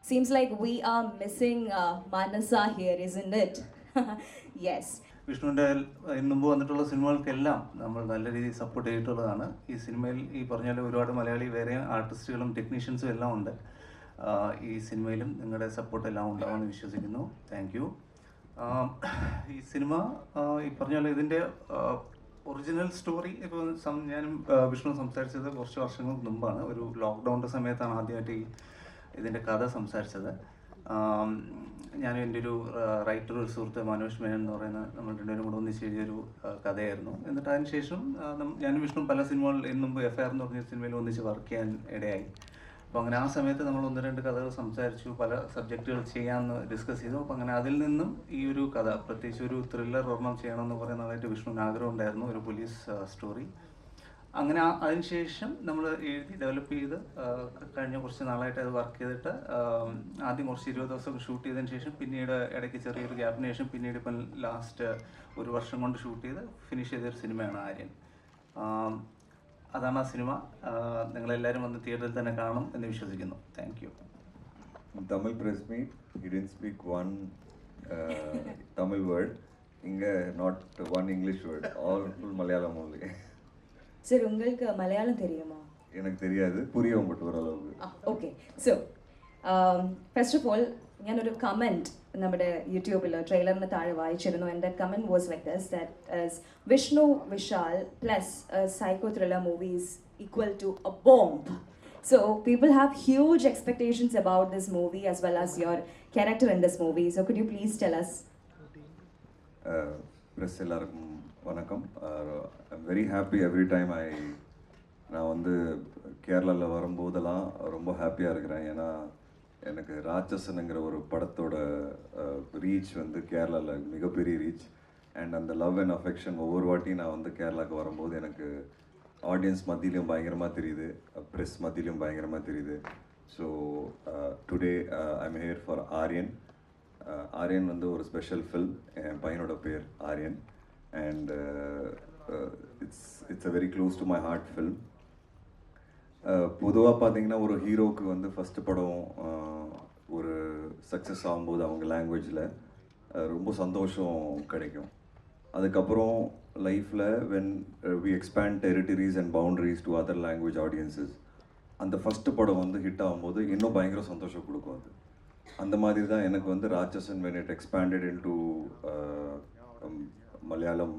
Seems like we are missing Maanasa here, isn't it? Yes. വിഷ്ണുവിൻ്റെ മുമ്പ് വന്നിട്ടുള്ള സിനിമകൾക്കെല്ലാം നമ്മൾ നല്ല രീതിയിൽ സപ്പോർട്ട് ചെയ്തിട്ടുള്ളതാണ്. ഈ സിനിമയിൽ ഈ പറഞ്ഞ ഒരുപാട് മലയാളി വേറെ ആർട്ടിസ്റ്റുകളും ടെക്നീഷ്യൻസും എല്ലാം ഉണ്ട്. ഈ സിനിമയിലും നിങ്ങളുടെ സപ്പോർട്ട് എല്ലാം ഉണ്ടാവുമെന്ന് വിശ്വസിക്കുന്നു. Thank you. ഈ സിനിമ ഈ പറഞ്ഞ പോലെ ഇതിൻ്റെ ഒറിജിനൽ സ്റ്റോറി ഇപ്പോൾ ഞാനും വിഷ്ണു സംസാരിച്ചത് കുറച്ച് വർഷങ്ങൾക്ക് മുമ്പാണ്. ഒരു ലോക്ക്ഡൗണിൻ്റെ സമയത്താണ് ആദ്യമായിട്ട് ഇതിൻ്റെ കഥ സംസാരിച്ചത്. ഞാനും എൻ്റെ ഒരു റൈറ്റർ, ഒരു സുഹൃത്ത് മനോജ് മേനൻ എന്ന് പറയുന്ന നമ്മൾ രണ്ടുപേരും കൂടെ ഒന്നിച്ച് എഴുതിയൊരു കഥയായിരുന്നു. എന്നിട്ട് അതിന് ശേഷം ഞാനും വിഷ്ണു പല സിനിമകൾ എന്നും FIR എന്ന് പറഞ്ഞ സിനിമയിൽ ഒന്നിച്ച് വർക്ക് ചെയ്യാൻ ഇടയായി. അപ്പോൾ അങ്ങനെ ആ സമയത്ത് നമ്മൾ 1-2 കഥകൾ സംസാരിച്ചു, പല സബ്ജക്റ്റുകൾ ചെയ്യാമെന്ന് ഡിസ്കസ് ചെയ്തു. അപ്പോൾ അങ്ങനെ അതിൽ നിന്നും ഈ ഒരു കഥ, പ്രത്യേകിച്ച് ഒരു ത്രില്ലർ ഒരെണ്ണം ചെയ്യണമെന്ന് പറയുന്നതായിട്ട് വിഷ്ണുവിന് ആഗ്രഹം ഉണ്ടായിരുന്നു, ഒരു പോലീസ് സ്റ്റോറി. അങ്ങനെ അതിനുശേഷം നമ്മൾ എഴുതി ഡെവലപ്പ് ചെയ്ത് കഴിഞ്ഞ കുറച്ച് നാളായിട്ട് അത് വർക്ക് ചെയ്തിട്ട് ആദ്യം കുറച്ച് 20 ദിവസം ഷൂട്ട് ചെയ്തതിന് ശേഷം പിന്നീട് ഇടയ്ക്ക് ചെറിയൊരു ഗ്യാപ്പിന് ശേഷം പിന്നീട് ഇപ്പം ലാസ്റ്റ് 1 വർഷം കൊണ്ട് ഷൂട്ട് ചെയ്ത് ഫിനിഷ് ചെയ്തൊരു സിനിമയാണ് ആര്യൻ. അതാണ് ആ സിനിമ. നിങ്ങളെല്ലാവരും വന്ന് തിയേറ്ററിൽ തന്നെ കാണും എന്ന് വിശ്വസിക്കുന്നു. Thank you. Tamil press meet, he didn't speak one Tamil word. Inga not one English word, all full Malayalam only. Sir உங்களுக்கு மலையாளம் தெரியுமா? எனக்கு தெரியாது, புரியும் பட் ஓரளவுக்கு. Okay. So first of all ഞാനൊരു കമൻറ്റ് നമ്മുടെ യൂട്യൂബിൽ ട്രെയിലറിന് താഴെ വായിച്ചിരുന്നു. എൻ്റെ comment was like this, that Vishnu Vishal plus psycho thriller movies equal to a bomb. So people have huge expectations about this movie as well as your character in this movie. So could you please tell us? Press எல்லாருக்கும் வணக்கம். I'm very happy every time நான் வந்து கேரளாவில் வரும்போதெல்லாம் ரொம்ப ஹாப்பியாக இருக்கிறேன். ஏன்னா எனக்கு ராட்சசனுங்கிற ஒரு படத்தோட ரீச் வந்து கேரளாவில் மிகப்பெரிய ரீச். அண்ட் அந்த லவ் அண்ட் அஃபெக்ஷன் ஒவ்வொரு வாட்டியும் நான் வந்து கேரளாவுக்கு வரும்போது எனக்கு ஆடியன்ஸ் மத்தியிலையும் பயங்கரமாக தெரியுது, ப்ரெஸ் மத்தியிலையும் பயங்கரமாக தெரியுது. So today I'm here for Aryan. Aryan வந்து ஒரு ஸ்பெஷல் ஃபில்ம். என் பையனோட பேர் Aryan. And it's a very close to my heart film. பொதுவாக பார்த்தீங்கன்னா ஒரு ஹீரோவுக்கு வந்து ஃபஸ்ட்டு படம் ஒரு சக்ஸஸ் ஆகும்போது அவங்க லாங்குவேஜில் ரொம்ப சந்தோஷம் கிடைக்கும். அதுக்கப்புறம் லைஃப்பில் when we expand territories and boundaries to other language audiences, அந்த ஃபஸ்ட்டு படம் வந்து ஹிட் ஆகும்போது இன்னும் பயங்கர சந்தோஷம் கொடுக்கும். அது அந்த மாதிரி தான் எனக்கு வந்து Ratsasan when it expanded in to Malayalam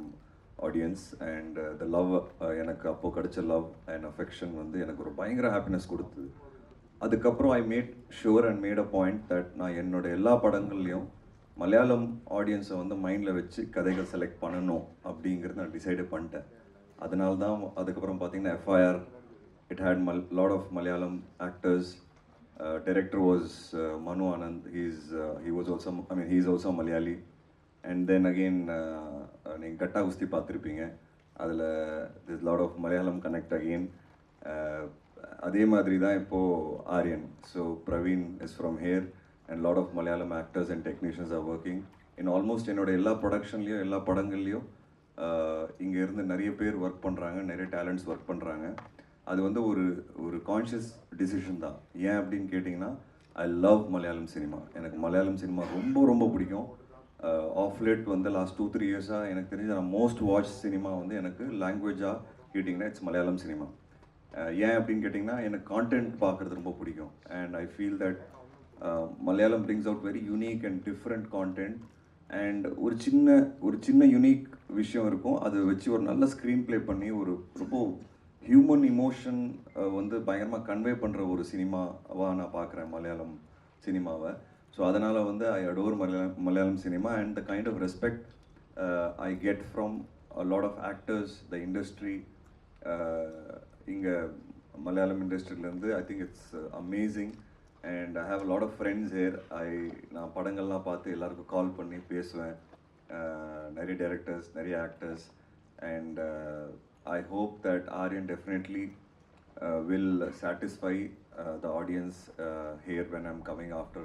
audience and the love, எனக்கு அப்போது கிடைச்ச லவ் அண்ட் அஃபெக்ஷன் வந்து எனக்கு ஒரு பயங்கர ஹாப்பினஸ் கொடுத்தது. அதுக்கப்புறம் I made sure and made a point that நான் என்னோடய எல்லா படங்கள்லையும் மலையாளம் ஆடியன்ஸை வந்து மைண்டில் வச்சு கதைகள் செலக்ட் பண்ணணும் அப்படிங்கிறது நான் டிசைடு பண்ணிட்டேன். அதனால தான் அதுக்கப்புறம் பார்த்தீங்கன்னா FIR, it had lot of Malayalam actors. Director was Manu Anand. He was also, I mean, he is also Malayali. And then again, நீங்கள் கட்டா குஸ்தி பார்த்துருப்பீங்க, அதில் there's lot of Malayalam connect again. அதே மாதிரி தான் இப்போது Aryan. So Praveen is from here and lot of Malayalam actors and technicians are working in almost என்னோட எல்லா ப்ரொடக்ஷன்லேயும் எல்லா படங்கள்லேயும் இங்கே இருந்து நிறைய பேர் ஒர்க் பண்ணுறாங்க, நிறைய டேலண்ட்ஸ் ஒர்க் பண்ணுறாங்க. அது வந்து ஒரு கான்ஷியஸ் டிசிஷன் தான். ஏன் அப்படின்னு கேட்டிங்கன்னா, ஐ லவ் மலையாளம் சினிமா. எனக்கு மலையாளம் சினிமா ரொம்ப ரொம்ப பிடிக்கும். ஆஃப் லேட் வந்து லாஸ்ட் 2-3 இயர்ஸாக எனக்கு தெரிஞ்ச நான் மோஸ்ட் வாட்ச் சினிமா வந்து எனக்கு லாங்குவேஜாக கேட்டிங்கன்னா இட்ஸ் மலையாளம் சினிமா. ஏன் அப்படின்னு கேட்டிங்கன்னா, எனக்கு கான்டென்ட் பார்க்குறது ரொம்ப பிடிக்கும். And I feel that Malayalam brings out very unique and different content. And ஒரு சின்ன யூனிக் விஷயம் இருக்கும், அதை வச்சு ஒரு நல்ல ஸ்க்ரீன் ப்ளே பண்ணி ஒரு ரொம்ப ஹியூமன் இமோஷன் வந்து பயங்கரமாக கன்வே பண்ணுற ஒரு சினிமாவாக நான் பார்க்குறேன் மலையாளம் சினிமாவை. ஸோ அதனால் வந்து I adore Malayalam cinema and the kind of respect I get from a lot of actors, the industry. இங்கே மலையாளம் இண்டஸ்ட்ரியிலேருந்து I think it's amazing. And I have a lot of friends here. நான் படங்கள்லாம் பார்த்து எல்லாருக்கும் கால் பண்ணி பேசுவேன், நிறைய டைரக்டர்ஸ், நிறைய actors. And I hope that Aaryan definitely will satisfy the audience here when I'm coming after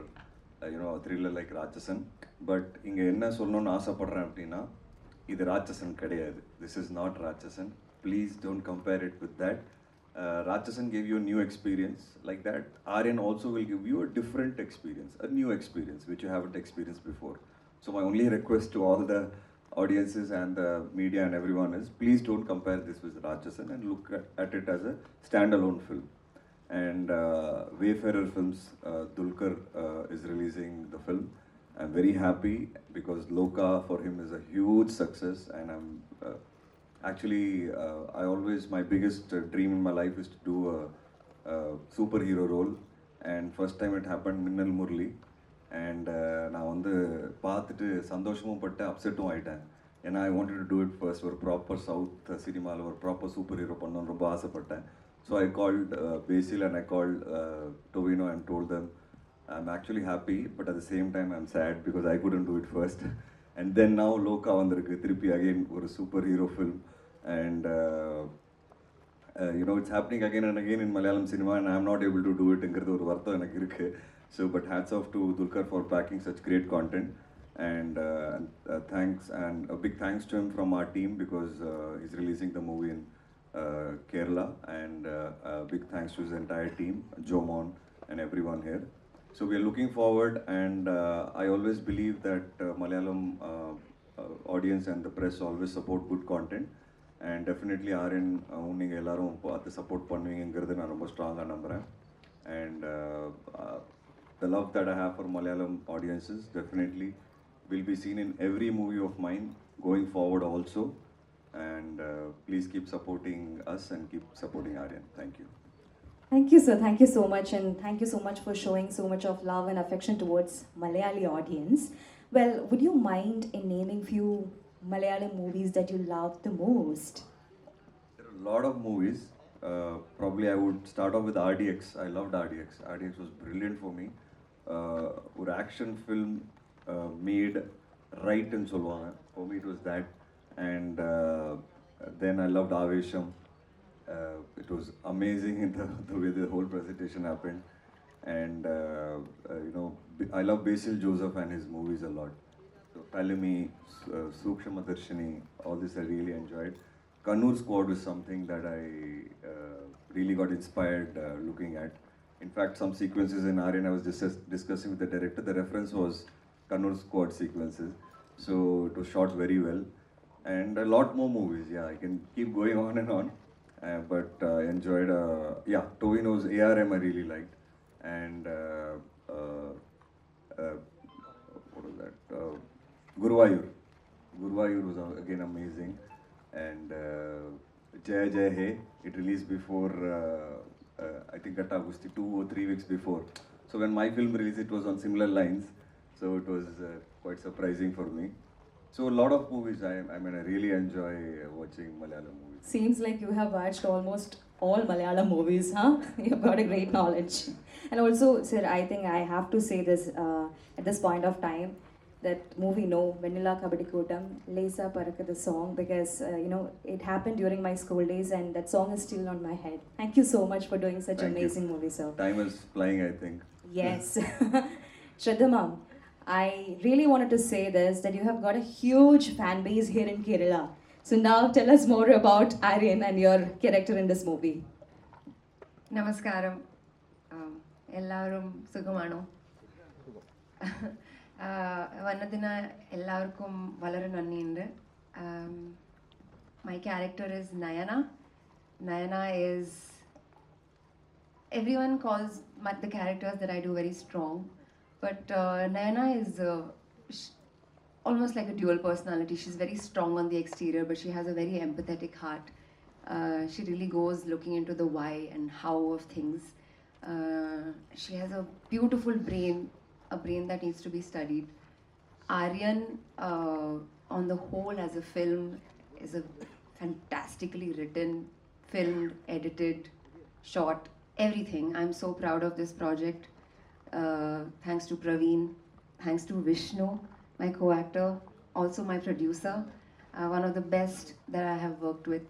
a thriller like Ratsasan. But இங்கே என்ன சொல்லணும்னு ஆசைப்படுறேன் அப்படின்னா, இது ராட்சசன் கிடையாது. This is not Ratsasan. Please don't compare it with that. Ratsasan gave you a new experience. Like that, Aaryan also will give you a different experience, a new experience, which you haven't experienced before. So my only request to all the audiences and the media and everyone is, please don't compare this with Ratsasan and look at it as a standalone film. And Wayfarer Films, Dulquer is releasing the film. I'm very happy because Loka for him is a huge success, and I'm I always, my biggest dream in my life is to do a superhero role, and first time it happened Minnal Murli, and நான் வந்து பார்த்துட்டு சந்தோஷமும் பட்டேன் அப்செட்டும் ஆகிட்டேன். ஏன்னா I wanted to do it first, ஒரு proper south சினிமாவில் ஒரு ப்ராப்பர் சூப்பர் ஹீரோ பண்ணணும்னு ரொம்ப ஆசைப்பட்டேன். So I called Basil and I called Tovino and told them I'm actually happy, but at the same time I'm sad because I couldn't do it first. And then now Loka vandirukku thiruppi again ஒரு superhero film, and you know, it's happening again and again in Malayalam cinema, and I'm not able to do it engiradhu oru vartham enakku irukku. So but hats off to Dulquer for packing such great content, and thanks, and a big thanks to him from our team because he's releasing the movie in Kerala, and big thanks to his entire team, Jomon and everyone here. So we are looking forward, and I always believe that Malayalam audience and the press always support good content, and definitely Aaryan unninga ellarum adha support பண்ணுவீங்கங்கிறது நான் ரொம்ப ஸ்ட்ராங்கா நம்புறேன். And the love that I have for Malayalam audiences definitely will be seen in every movie of mine going forward also, and please keep supporting us and keep supporting Aaryan. Thank you. Thank you, sir. Thank you so much, and thank you so much for showing so much of love and affection towards Malayali audience. Well, would you mind in naming few Malayalam movies that you love the most? There are a lot of movies. Probably I would start off with RDX. I loved RDX. RDX was brilliant for me. An action film made right in Solvanga. For me, it was that. And then I loved Avesham. It was amazing in the way the whole presentation happened. And you know, I love Basil Joseph and his movies a lot. So Palami, Sukshama Darshini, all this I really enjoyed. Kannur Squad was something that I really got inspired looking at. In fact, some sequences in Aaryan I was discussing with the director, the reference was Kannur Squad sequences. So it was shot very well. And a lot more movies, yeah, I can keep going on and on. But enjoyed, yeah, Tovino's ARM I really liked. And what was that? Guruvayur. Guruvayur was again amazing. And Jai Jai Hey, it released before, I think at Agusti 2 or 3 weeks before. So when my film released, it was on similar lines. So it was quite surprising for me. So a lot of movies, I mean, I really enjoy watching Malayalam movies. Seems like you have watched almost all Malayalam movies, huh? You've got a great knowledge. And also, sir, I think I have to say this at this point of time, that movie No, Vanilla Kabaddi Kootam, Lesa Paraka, the song, because, you know, it happened during my school days and that song is still on my head. Thank you so much for doing such amazing movie, sir. Time is flying, I think. Yes. Shraddha ma'am, I really wanted to say this, that you have got a huge fan base here in Kerala. So now tell us more about Aaryan and your character in this movie. നമസ്കാരം, എല്ലാവരും സുഖമാണോ? വന്നതിന് എല്ലാവർക്കും വളരെ നന്ദിയുണ്ട്. My character is Nayana. Nayana is, everyone calls the characters that I do very strong, but Nayana is almost like a dual personality. She's very strong on the exterior, but she has a very empathetic heart. She really goes looking into the why and how of things. She has a beautiful brain, a brain that needs to be studied. Aaryan, on the whole, as a film, is a fantastically written, filmed, edited, shot, everything. I'm so proud of this project. Thanks to Praveen, thanks to Vishnu, my co-actor, also my producer, one of the best that I have worked with.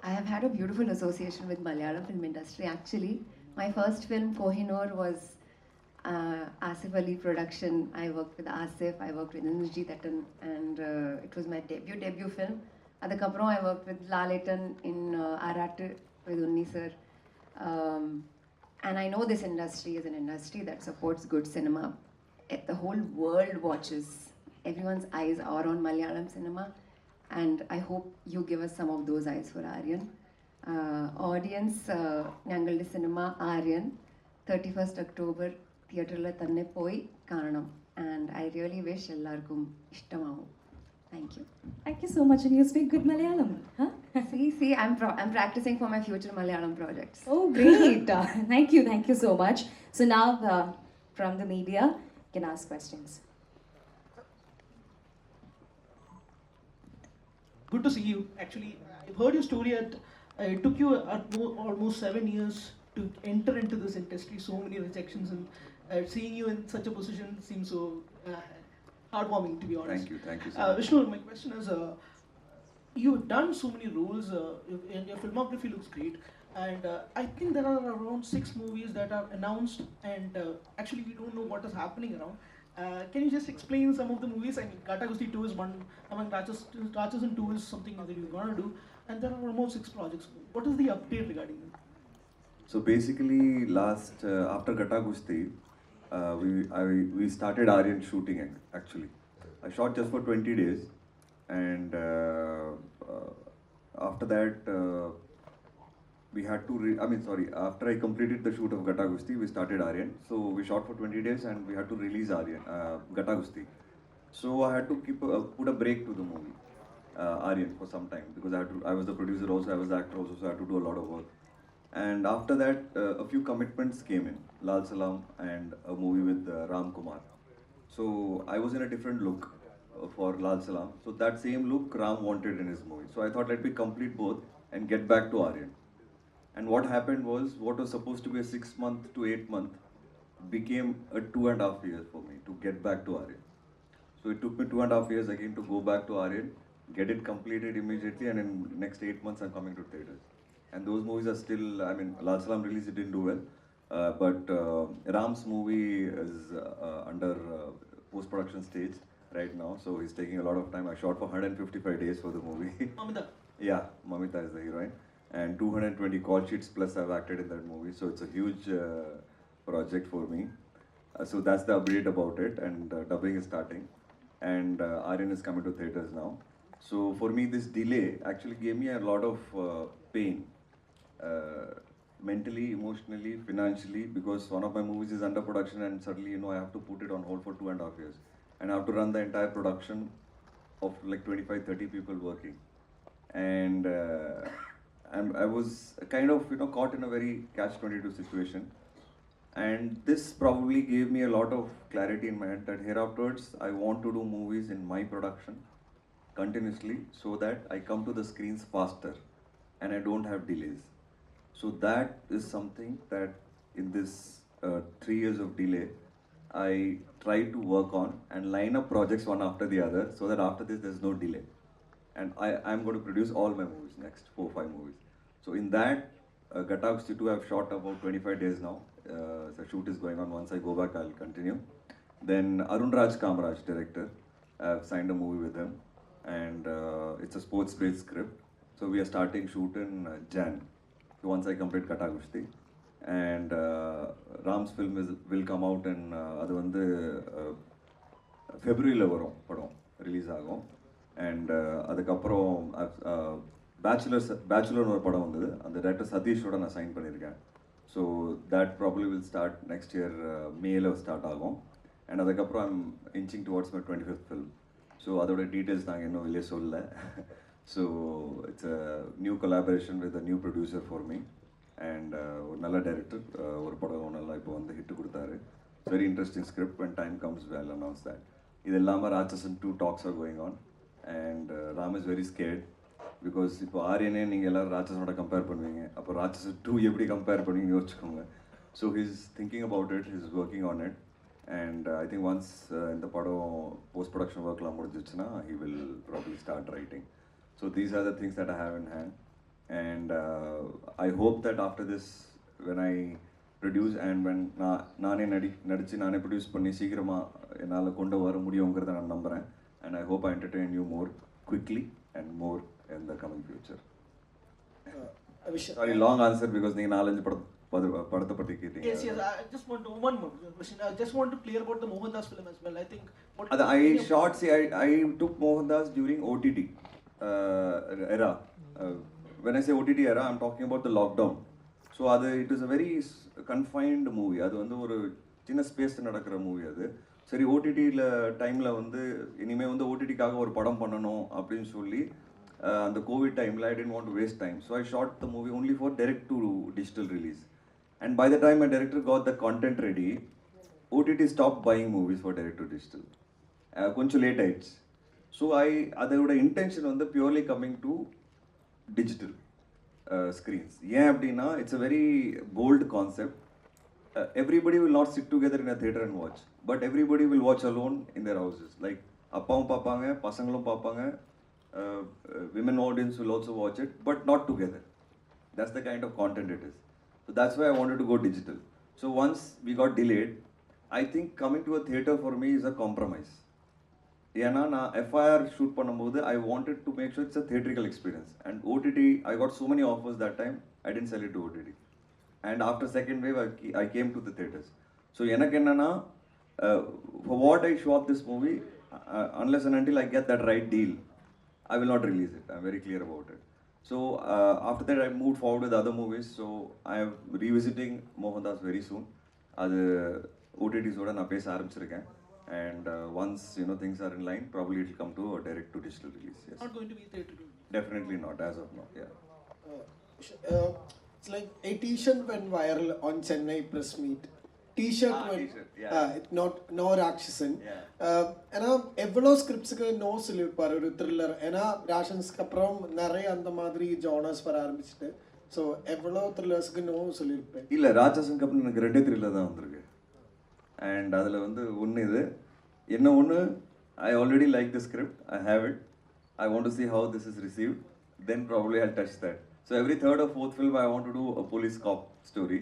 I have had a beautiful association with Malayalam film industry. Actually, my first film, Kohinoor, was Asif Ali production. I worked with Asif, I worked with Indrajit Attan, and it was my debut film. Adakapro, I worked with Laletan in Arattu with Unni sir. And I know this industry is an industry that supports good cinema. The whole world watches. Everyone's eyes are on Malayalam cinema. And I hope you give us some of those eyes for Aaryan. Audience, ഞങ്ങളുടെ cinema Aryan 31st October തിയേറ്ററിൽ തന്നെ പോയി കാണണം. And I really wish എല്ലാവർക്കും ഇഷ്ടമാവും. Thank you. Thank you so much. And you speak good Malayalam, huh? See, I'm practicing for my future Malayalam projects. Oh, great. Thank you so much. So now, from the media, you can ask questions. Good to see you. Actually, I've heard your story. It took you almost 7 years to enter into this industry. So many rejections, and seeing you in such a position seems so heartwarming, to be honest. Thank you so much. Vishnu, my question is, you've done so many roles, and your filmography looks great. And I think there are around 6 movies that are announced, and actually we don't know what is happening around. Can you just explain some of the movies? I mean, Gata Gusti 2 is one, among Ratsasan 2 is something that you're going to do, and there are almost 6 projects. What is the update regarding them? So basically, after Gata Gusti, we started Aaryan shooting actually. I shot just for 20 days, and after that, we had to. After I completed the shoot of Gata Gusti, we started Aaryan. So we shot for 20 days, and we had to release Gata Gusti. So I had to put a break to the movie, Aaryan, for some time, because I was the producer also, I was the actor also, so I had to do a lot of work. And after that, a few commitments came in, Lal Salam and a movie with Ram Kumar. So I was in a different look for Lal Salam. So that same look Ram wanted in his movie. So I thought, let me complete both and get back to Aaryan. And what happened was, what was supposed to be a 6-month to 8-month became a 2.5 years for me to get back to Aaryan. So it took me 2.5 years again to go back to Aaryan, get it completed immediately, and in next 8 months I'm coming to theatres. And those movies are still, I mean, Lal Salam release, it didn't do well. But Ram's movie is under post-production stage right now, so he's taking a lot of time. I shot for 155 days for the movie. Mamita. Yeah, Mamita is the heroine. And 220 call sheets plus I've acted in that movie, so it's a huge project for me. So that's the update about it, and dubbing is starting. And Aaryan is coming to theatres now. So for me, this delay actually gave me a lot of pain. Mentally, emotionally, financially, because one of my movies is under production and suddenly, I have to put it on hold for 2.5 years. And I have to run the entire production of like 25-30 people working. And I was kind of, caught in a very catch-22 situation. And this probably gave me a lot of clarity in my head that hereafterwards, I want to do movies in my production continuously so that I come to the screens faster and I don't have delays. So that is something that in this 3 years of delay, I try to work on and line up projects one after the other so that after this there's no delay. And I'm going to produce all my movies, next 4-5 movies. So in that, Gata Gusti 2 I've shot about 25 days now. The shoot is going on. Once I go back, I'll continue. Then Arun Raj Kamraj, director, I've signed a movie with him. And it's a sports-based script. So we are starting shoot in Jan. So once I complete Gata Gusti. And Ram's film will come out in February release agum. And adukaprom Bachelor ஒரு படம் வந்தது. அந்த director சதீஷோட நான் sign பண்ணியிருக்கேன். So that probably will start next year மேல start ஆகும். And அதுக்கப்புறம் I'm inching towards my 25th film. So அதோட டீட்டெயில்ஸ் நாங்கள் இன்னும் வெளியே சொல்லலை. So it's a new collaboration with a new producer for me. And ஒரு நல்ல டைரக்டர், ஒரு படம் நல்லா இப்போ வந்து ஹிட்டு கொடுத்தாரு. Very interesting script. when time comes we'll announce that. இது இல்லாமல் Ratsasan 2 talks are going on. And Ram is very scared. Because இப்போ ஆரியனே நீங்கள் எல்லோரும் ராட்சசனோட கம்பேர் பண்ணுவீங்க, அப்போ ராட்சசன் 2 எப்படி கம்பேர் பண்ணுவீங்கன்னு யோசிச்சுக்கோங்க. So he's thinking about it, he's working on it. And I think once இந்த படம் போஸ்ட் ப்ரொடக்ஷன் ஒர்க்லாம் முடிஞ்சிச்சுன்னா he will probably start writing. So these are the things that I have in hand. And I hope that after this when I produce and when நானே நடித்து நானே produce பண்ணி சீக்கிரமாக என்னால் கொண்டு வர முடியுங்கிறத நான் நம்புகிறேன். And I hope I entertain you more quickly and more in the coming future. Abhishek. Sorry, long answer because you nalanju padutha patti keetinga. Yes, I just want to one more question. I just want to clear about the Mohandas film as well. I think I took Mohandas during OTT era. When I say OTT era, I'm talking about the lockdown. So it is a very confined movie. அது வந்து ஒரு சின்ன ஸ்பேஸ்ல நடக்கிற movie அது. சரி ஓடிடியில் டைமில் வந்து இனிமேல் வந்து ஓடிடிக்காக ஒரு படம் பண்ணணும் அப்படின்னு சொல்லி அந்த கோவிட் டைமில் I didn't want to waste time. So I shot the movie only for direct to digital release. And by the time my director got the content ready, OTT stopped buying movies for direct to digital. கொஞ்சம் late ஆயிடுச்சு. So அதோட intention வந்து purely coming to digital screens. ஏன் அப்படின்னா it's a very bold concept. Everybody will not sit together in a theater and watch, but everybody will watch alone in their houses. Like அப்பாவும் பார்ப்பாங்க, பசங்களும் பார்ப்பாங்க, women audience will also watch it, but not together. That's the kind of content it is. So that's why I wanted to go digital. So once we got delayed, I think coming to a theater for me is a compromise. ஏன்னா நான் FIR shoot பண்ணும்போது I wanted to make sure it's a theatrical experience. And OTT I got so many offers that time, I didn't sell it to OTT. And after second wave I came to the theaters. So எனக்கு என்னன்னா for what I show up this movie, unless and until I get that right deal, I will not release it. I'm very clear about it. So after that I moved forward with other movies. So I am revisiting Mohandas very soon. அது OTTs ஓட நான் பேச ஆரம்பிச்சிருக்கேன். And once things are in line, probably it will come to a direct to digital release. Yes. Not going to be theatre. Definitely not as of now. Yeah. It's like a t-shirt went viral on Chennai press meet. T-shirt went, T-shirt, yeah. no Ratsasan. Yeah. ஏன்னா எவ்வளோ ஸ்கிரிப்ட்ஸுக்கு no சொல்லியிருப்பார் ஒரு thriller. ஏன்னா ராஷன்ஸ்க்கு அப்புறம் நிறைய அந்த மாதிரி genres வர ஆரம்பிச்சுட்டு. ஸோ எவ்வளோ த்ரில்லர்ஸ்க்கு நோ சொல்லியிருப்பேன். இல்லை, ராட்சசனுக்கு அப்புறம் எனக்கு 2 த்ரில்லர் தான் வந்திருக்கு. அண்ட் அதில் வந்து ஒன்று இது என்ன ஒன்று, I already like the script, I have it, I want to see how this is received, then probably I touch that. So every third or fourth film I want to do a police cop story.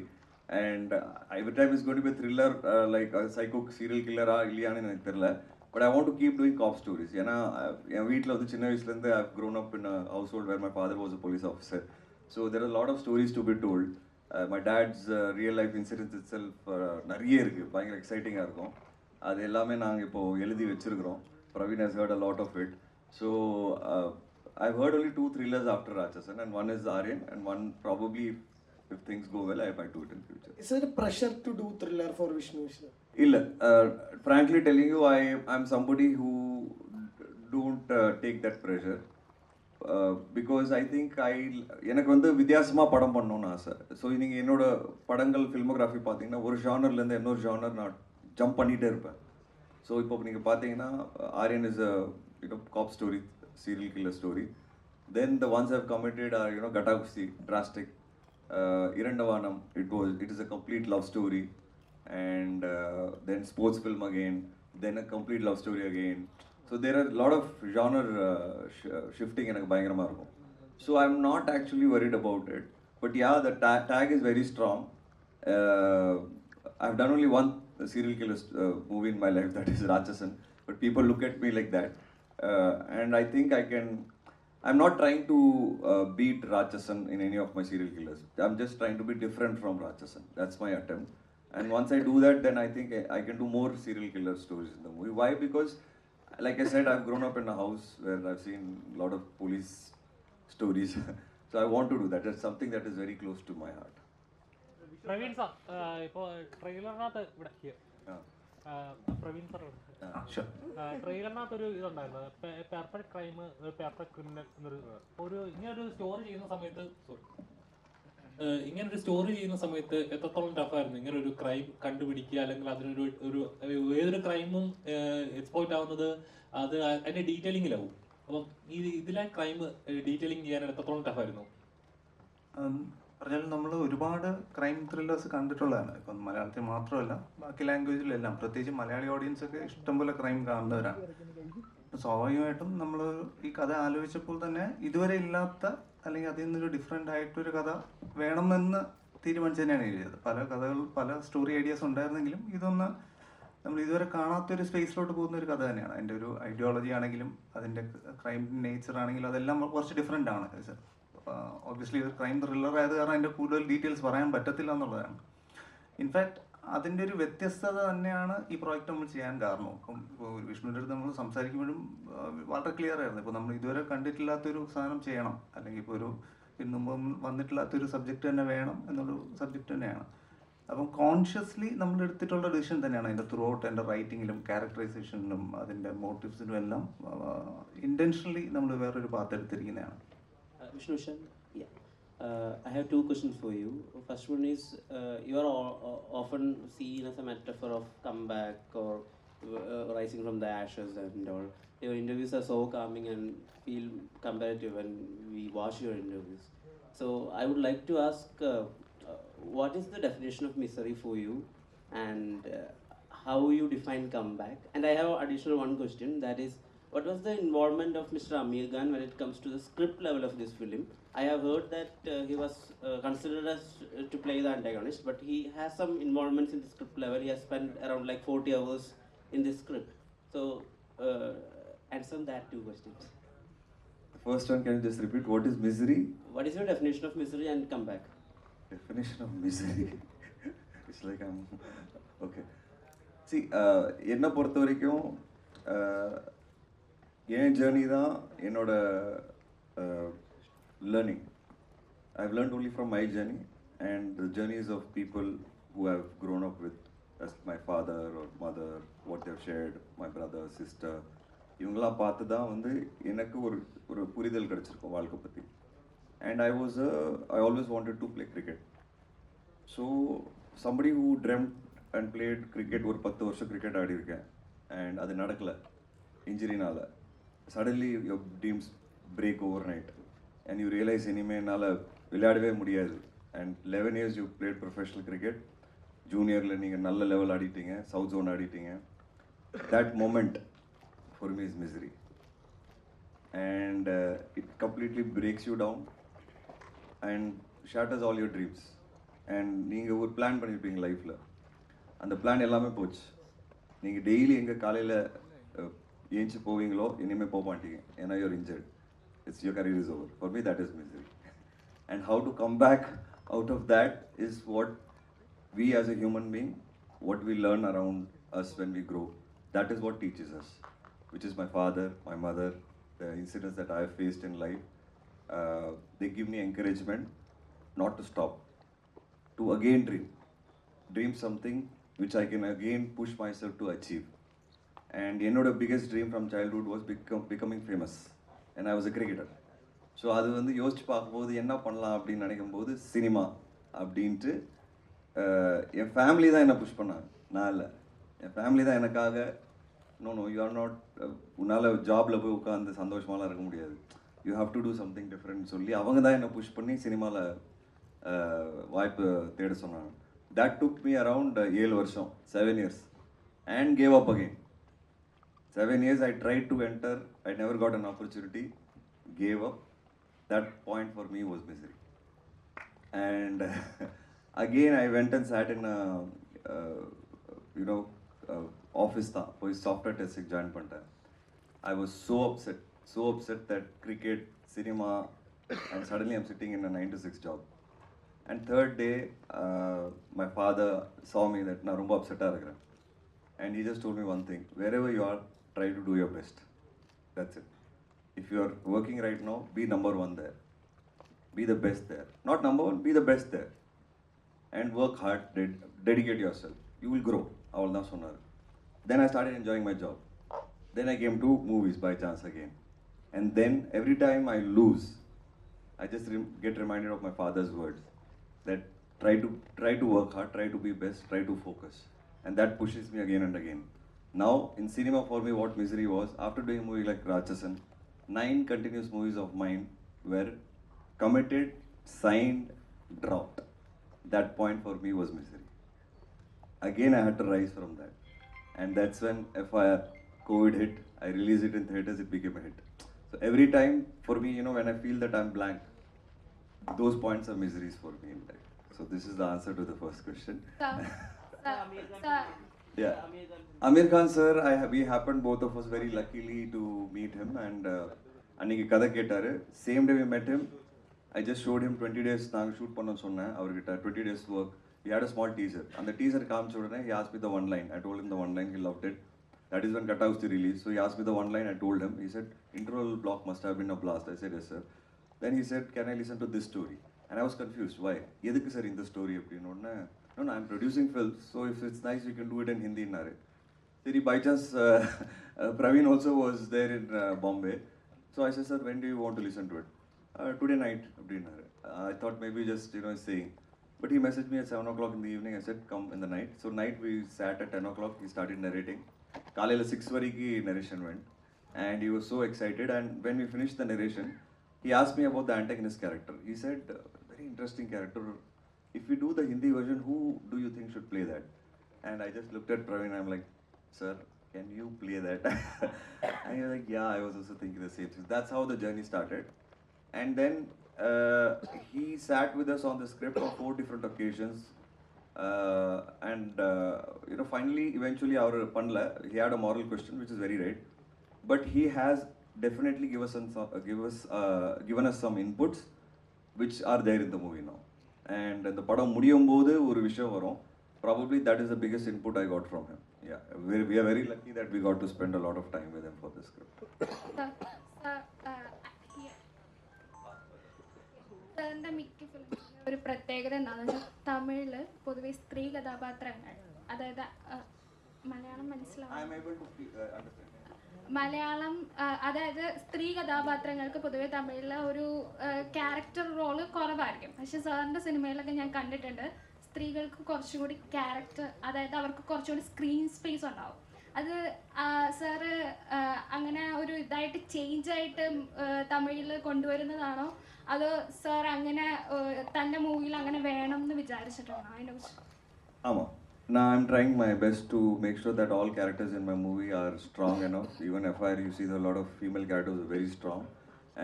And every time is going to be thriller, like psycho serial கில்லரா இல்லையான்னு எனக்கு தெரியல. But I want to keep doing cop stories. ஏன்னா என் வீட்டில் வந்து சின்ன வயசுலேருந்து I have grown up in a household where my father was a police officer. So there are lot of stories to be told. My dad's real life incidents itself நிறைய இருக்குது, பயங்கர எக்ஸைட்டிங்காக இருக்கும். அது எல்லாமே நாங்கள் இப்போது எழுதி வச்சுருக்கிறோம். Praveen has heard a lot of it. So I've heard only 2 thrillers after Ratsasan, and one is Aaryan, and one probably, if things go well, I might do it in future. Is there a pressure to do thriller for Vishnu Vishal? Illa, frankly telling you, I'm somebody who don't take that pressure. Because I think எனக்கு வந்து வித்தியாசமாக படம் பண்ணணும்னு ஆசை. So நீங்கள் என்னோட படங்கள் filmography பார்த்தீங்கன்னா ஒரு ஜானர்லேருந்து இன்னொரு ஜானர் நான் ஜம்ப் பண்ணிகிட்டே இருப்பேன். ஸோ இப்போ நீங்கள் பார்த்தீங்கன்னா Aaryan is a cop story, serial killer story. Then the ones have committed are Gatta Kusthi, drastic, Irandam Vaanam, it is a complete love story. And then sports film again, then a complete love story again. So there are a lot of genre shifting எனக்கு பயங்கரமாக இருக்கும். So I'm not actually worried about it. But yeah, the tag is very strong. I've done only one serial killer movie in my life, that is Ratsasan. But people look at me like that. And I think I'm not trying to beat Ratsasan in any of my serial killers. I'm just trying to be different from Ratsasan. That's my attempt. And once I do that, then I think I can do more serial killer stories in the movie. Why? Because like I said, I've grown up in a house where I've seen a lot of police stories. So I want to do that. That's something that is very close to my heart. Praveen sir, ഇപ്പോൾ ട്രെയിലറിനകത്ത് ഇവിടെ Praveen sir, ട്രെയിലറിനകത്ത് ഒരു ഇതുണ്ടായിരുന്നു, perfect crime, perfect criminal എന്നൊരു ഇങ്ങനൊരു story ചെയ്യുന്ന സമയത്ത് എത്രത്തോളം ടഫായിരുന്നു ഇങ്ങനെ ഒരു ക്രൈം കണ്ടുപിടിക്കുക, അല്ലെങ്കിൽ അതിനൊരു ഏതൊരു ക്രൈമും എക്സ്പ്ലോയിറ്റ് ആവുന്നത് അത് അതിന്റെ ഡീറ്റെയിലിങ്ങിലാവും. അപ്പം ഇതിലെ ക്രൈം ഡീറ്റെയിലിംഗ് ചെയ്യാൻ എത്രത്തോളം ടഫായിരുന്നു? പറഞ്ഞാൽ നമ്മൾ ഒരുപാട് ക്രൈം ത്രില്ലേഴ്സ് കണ്ടിട്ടുള്ളതാണ്. ഇപ്പം മലയാളത്തിൽ മാത്രമല്ല, ബാക്കി ലാംഗ്വേജിലെല്ലാം. പ്രത്യേകിച്ച് മലയാളി ഓഡിയൻസ് ഒക്കെ ഇഷ്ടംപോലെ ക്രൈം കാണുന്നവരാണ്. സ്വാഭാവികമായിട്ടും നമ്മൾ ഈ കഥ ആലോചിച്ചപ്പോൾ തന്നെ ഇതുവരെ ഇല്ലാത്ത, അല്ലെങ്കിൽ അതിൽ നിന്നൊരു ഡിഫറെൻ്റ് ആയിട്ടൊരു കഥ വേണമെന്ന് തീരുമാനിച്ച് തന്നെയാണ് എഴുതിയത്. പല കഥകൾ, പല സ്റ്റോറി ഐഡിയാസ് ഉണ്ടായിരുന്നെങ്കിലും ഇതൊന്ന് നമ്മൾ ഇതുവരെ കാണാത്തൊരു സ്പേസിലോട്ട് പോകുന്ന ഒരു കഥ തന്നെയാണ്. അതിൻ്റെ ഒരു ഐഡിയോളജി ആണെങ്കിലും അതിൻ്റെ ക്രൈം നേച്ചർ ആണെങ്കിലും അതെല്ലാം കുറച്ച് ഡിഫറെൻ്റ് ആണ്. ഒബ്വിയസ്ലി ഒരു ക്രൈം ത്രില്ലർ ആയത് കാരണം അതിൻ്റെ കൂടുതൽ ഡീറ്റെയിൽസ് പറയാൻ പറ്റത്തില്ല എന്നുള്ളതാണ്. ഇൻഫാക്ട് അതിൻ്റെ ഒരു വ്യത്യസ്തത തന്നെയാണ് ഈ പ്രോജക്റ്റ് നമ്മൾ ചെയ്യാൻ കാരണം. ഇപ്പം ഇപ്പോൾ വിഷ്ണുവിൻ്റെ അടുത്ത് നമ്മൾ സംസാരിക്കുമ്പോഴും വളരെ ക്ലിയർ ആയിരുന്നു. ഇപ്പോൾ നമ്മൾ ഇതുവരെ കണ്ടിട്ടില്ലാത്തൊരു സാധനം ചെയ്യണം, അല്ലെങ്കിൽ ഇപ്പോൾ ഒരു ഇതിന് മുമ്പ് വന്നിട്ടില്ലാത്തൊരു സബ്ജക്റ്റ് തന്നെ വേണം എന്നുള്ളൊരു സബ്ജക്റ്റ് തന്നെയാണ്. അപ്പം കോൺഷ്യസ്ലി നമ്മൾ എടുത്തിട്ടുള്ള ഡിസിഷൻ തന്നെയാണ് അതിൻ്റെ ത്രൂ ഔട്ട്. എൻ്റെ റൈറ്റിങ്ങിലും ക്യാരക്ടറൈസേഷനിലും അതിൻ്റെ മോട്ടീവ്സിനും എല്ലാം ഇൻറ്റൻഷനലി നമ്മൾ വേറൊരു path എടുത്തിരിക്കുന്നതാണ്. Vishnu Vishal, yeah. I have two questions for you. First one is, you are often seen as a metaphor of comeback or rising from the ashes and all. Your interviews are so calming and feel comparative when we watch your interviews. So I would like to ask, what is the definition of misery for you, and how you define comeback? And I have additional one question, that is, what was the involvement of Mr. Amir Khan when it comes to the script level of this film? I have heard that he was considered as to play the antagonist, but he has some involvements in the script level. He has spent around like 40 hours in this script. So, answer that two questions. The first one, can you just repeat? What is misery? What is your definition of misery and comeback? Definition of misery. It's like I'm okay. See, என்ன பொறுத்த வரைக்கும் என் journey தான் என்னோட learning. I have learnt only from my journey and the journeys of people who have grown up with as my father or mother, what they have shared, my brother, sister. இவங்களாம் பார்த்து தான் வந்து எனக்கு ஒரு புரிதல் கிடச்சிருக்கும் வாழ்க்கை பற்றி. And I always wanted to play cricket. So somebody who dreamt and played cricket, ஒரு 10 வருஷம் கிரிக்கெட் ஆடி இருக்கேன், and அது நடக்கலை இன்ஜுரினால. Suddenly your dreams break overnight and you realize இனிமே என்னால் விளையாடவே முடியாது. And 11 years you played professional cricket, ஜூனியரில் நீங்கள் நல்ல லெவல் ஆடிட்டீங்க, சவுத் ஜோன் ஆடிட்டீங்க. That moment for me is misery. And it completely breaks you down and shatters all your dreams. And நீங்கள் ஒரு பிளான் பண்ணியிருப்பீங்க லைஃப்பில், அந்த பிளான் எல்லாமே போச்சு. நீங்கள் டெய்லி எங்கே காலையில் ஏஞ்சி போவீங்களோ இனிமேல் போக மாட்டீங்க, ஏன்னா you're injured. It's your career is over. For me that is misery. And how to come back out of that is what we as a human being, what we learn around us when we grow, that is what teaches us, which is my father, my mother, the incidents that I have faced in life. They give me encouragement not to stop, to again dream something which I can again push myself to achieve. And என்னோட biggest dream from childhood was becoming famous, and I was a cricketer. So அது வந்து யோசிச்சு பார்க்கும்போது என்ன பண்ணலாம் அப்படின்னு நினைக்கும்போது cinema அப்படின்ட்டு என் ஃபேமிலி தான் என்னை புஷ் பண்ணாங்க, நான் இல்லை. என் ஃபேமிலி தான் எனக்காக நோ யூ ஆர் நாட், உன்னால் ஜாபில் போய் உட்காந்து சந்தோஷமாலாம் இருக்க முடியாது, you have to do something different சொல்லி அவங்க தான் என்னை புஷ் பண்ணி சினிமாவில் வாய்ப்பு தேட சொன்னாங்க. தட் டுக் மீ அரவுண்ட் 7 வருஷம், 7 years, and gave up again. 7 years I tried to enter, I never got an opportunity, gave up. That point for me was misery. And again I went and sat in a office tha poi software testing join pannten. I was so upset that cricket, cinema, and suddenly I'm sitting in a 9 to 6 job. And third day my father saw me that na romba upset ah irukken, and he just told me one thing: wherever you are, try to do your best. That's it. If you are working right now, be number one there, be the best there. Not number one, be the best there, and work hard, dedicate yourself, you will grow. Avalda sonar. Then I started enjoying my job. Then I came to movies by chance again, and then every time I lose, I just get reminded of my father's words, that try to work hard, try to be best, try to focus, and that pushes me again and again. Now in cinema, for me, what misery was, after doing a movie like Ratsasan, 9 continuous movies of mine were committed, signed, dropped. That point for me was misery. Again I had to rise from that, and that's when FIR, COVID hit. I released it in theaters, it became a hit. So every time for me, when I feel that I'm blank, those points are miseries for me in life. So this is the answer to the first question. Yeah. Amir Khan sir, we happened both of us very luckily to meet him, and அன்னைக்கு கதை கேட்டாரு. Same day we met him. I just showed him 20 days நாங்கள் shoot பண்ணோம்னு சொன்னேன் அவர்கிட்ட. 20 days work. We had a small teaser. அந்த teaser காமிச்ச உடனே he asked me the one line. I told him the one line. He loved it. That is when Katau's the release. So he asked me the one line. I told him. He said, interval block must have been a blast. I said, yes sir. Then he said, can I listen to this story? And I was confused. Why? எதுக்கு sir இந்த story அப்படின்னு ஒன்று. No, I'm producing films. So if it's nice, you can do it in Hindi. Siri, by chance, Praveen also was there in Bombay. So I said, sir, when do you want to listen to it? Today night. I thought maybe just, saying. But he messaged me at 7 o'clock in the evening. I said, come in the night. So night we sat at 10 o'clock. He started narrating. Kalayla 6 variki narration went. And he was so excited. And when we finished the narration, he asked me about the antagonist character. He said, very interesting character. If we do the Hindi version, who do you think should play that? And I just looked at Praveen. I'm like, sir, can you play that? And he was like, yeah, I was also thinking the same thing. That's how the journey started. And then he sat with us on the script on 4 different occasions. Finally, eventually, he had a moral question, which is very right. But he has definitely given us some inputs, which are there in the movie now. And the padam mudiyumbodhu oru vishayam varum. Probably that is the biggest input I got from him. Yeah, we are very lucky that we got to spend a lot of time with him for this script. സാറിൻ്റെ മിക്ക ഫിലിമിൻ്റെ ഒരു പ്രത്യേകത എന്താണെന്ന് വെച്ചാൽ തമിഴിൽ പൊതുവെ സ്ത്രീ കഥാപാത്രങ്ങൾ, അതായത് മലയാളം മലയാളം അതായത് സ്ത്രീ കഥാപാത്രങ്ങൾക്ക് പൊതുവെ തമിഴിൽ ഒരു ക്യാരക്ടർ റോള് കുറവായിരിക്കും. പക്ഷെ സാറിൻ്റെ സിനിമയിലൊക്കെ ഞാൻ കണ്ടിട്ടുണ്ട് സ്ത്രീകൾക്ക് കുറച്ചുകൂടി ക്യാരക്ടർ, അതായത് അവർക്ക് കുറച്ചുകൂടി സ്ക്രീൻ സ്പേസ് ഉണ്ടാവും. അത് സാറ് അങ്ങനെ ഒരു ഇതായിട്ട് ചേഞ്ചായിട്ട് തമിഴിൽ കൊണ്ടുവരുന്നതാണോ അതോ സാർ അങ്ങനെ തൻ്റെ മൂവിയിൽ അങ്ങനെ വേണം എന്ന് വിചാരിച്ചിട്ടുണ്ടോ? അതിനെക്കുറിച്ച്. ആമാം. Now I'm trying my best to make sure that all characters in my movie are strong enough. Even FIR, you see a lot of female characters are very strong.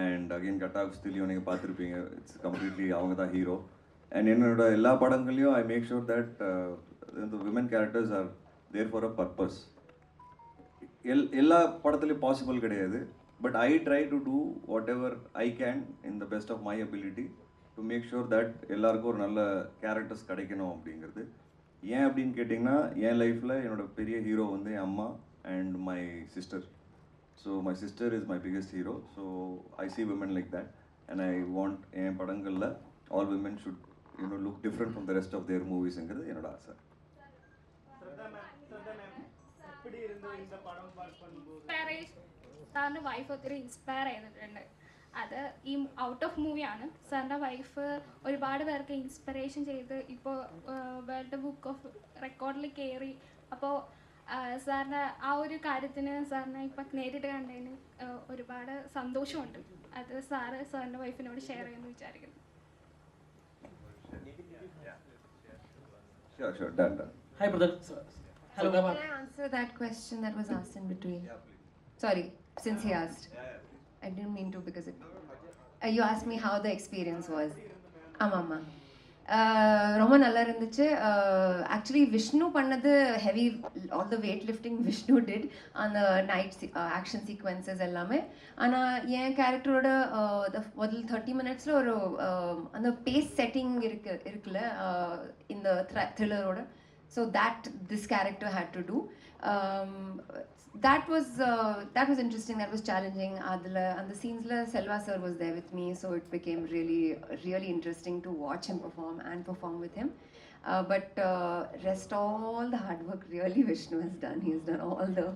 And again, Katak still you paathirupinga. It's completely avanga da hero. And ennoda ella padangaliyum I make sure that the women characters are there for a purpose. Ella padathile possible kediyadu. But I try to do whatever I can in the best of my ability to make sure that ellarkum or nalla characters kadaikanum அப்படிங்கிறது. ஏன் அப்படின்னு கேட்டிங்கன்னா என் லைஃப்பில் என்னோடய பெரிய hero வந்து என் அம்மா and my sister. So my sister is my biggest hero. So I see women like that and I want என் படங்களில் all women should look different from the rest of their மூவிஸுங்கிறது என்னோட ஆசை. സാറിൻ്റെ വൈഫ് ഒത്തിരി ഇൻസ്പയർ ചെയ്തിട്ടുണ്ട്. അത് ഈ ഔട്ട് ഓഫ് മൂവിയാണ്. സാറിൻ്റെ വൈഫ് ഒരുപാട് പേർക്ക് ഇൻസ്പിറേഷൻ ചെയ്ത് ഇപ്പോൾ വേൾഡ് ബുക്ക് ഓഫ് റെക്കോർഡിൽ കയറി. അപ്പോൾ സാറിൻ്റെ ആ ഒരു കാര്യത്തിന് സാറിനെ ഇപ്പം നേരിട്ട് കണ്ടതിന് ഒരുപാട് സന്തോഷമുണ്ട്. അത് സാറിൻ്റെ വൈഫിനോട് ഷെയർ ചെയ്യുമെന്ന് വിചാരിക്കുന്നു. Sure, done. Hi, brother. Hello. Can I answer that question that was asked in between? Yeah, please. Sorry, since he asked. I didn't mean to because you asked me how the experience was. Amma. ரொம்ப நல்லா இருந்துச்சு. Actually Vishnu பண்ணது heavy, all the weight lifting Vishnu did அந்த night action sequences எல்லாமே. ஆனால் என் கேரக்டரோட முதல் 30 மினிட்ஸில் ஒரு அந்த பேஸ் செட்டிங் இருக்குல்ல இந்த த்ரில்லரோட. So this character had to do. That was interesting. That was challenging. And the scenes la Selva sir was there with me, so it became really interesting to watch him perform with him. But rest all the hard work really Vishnu has done. He has done all the.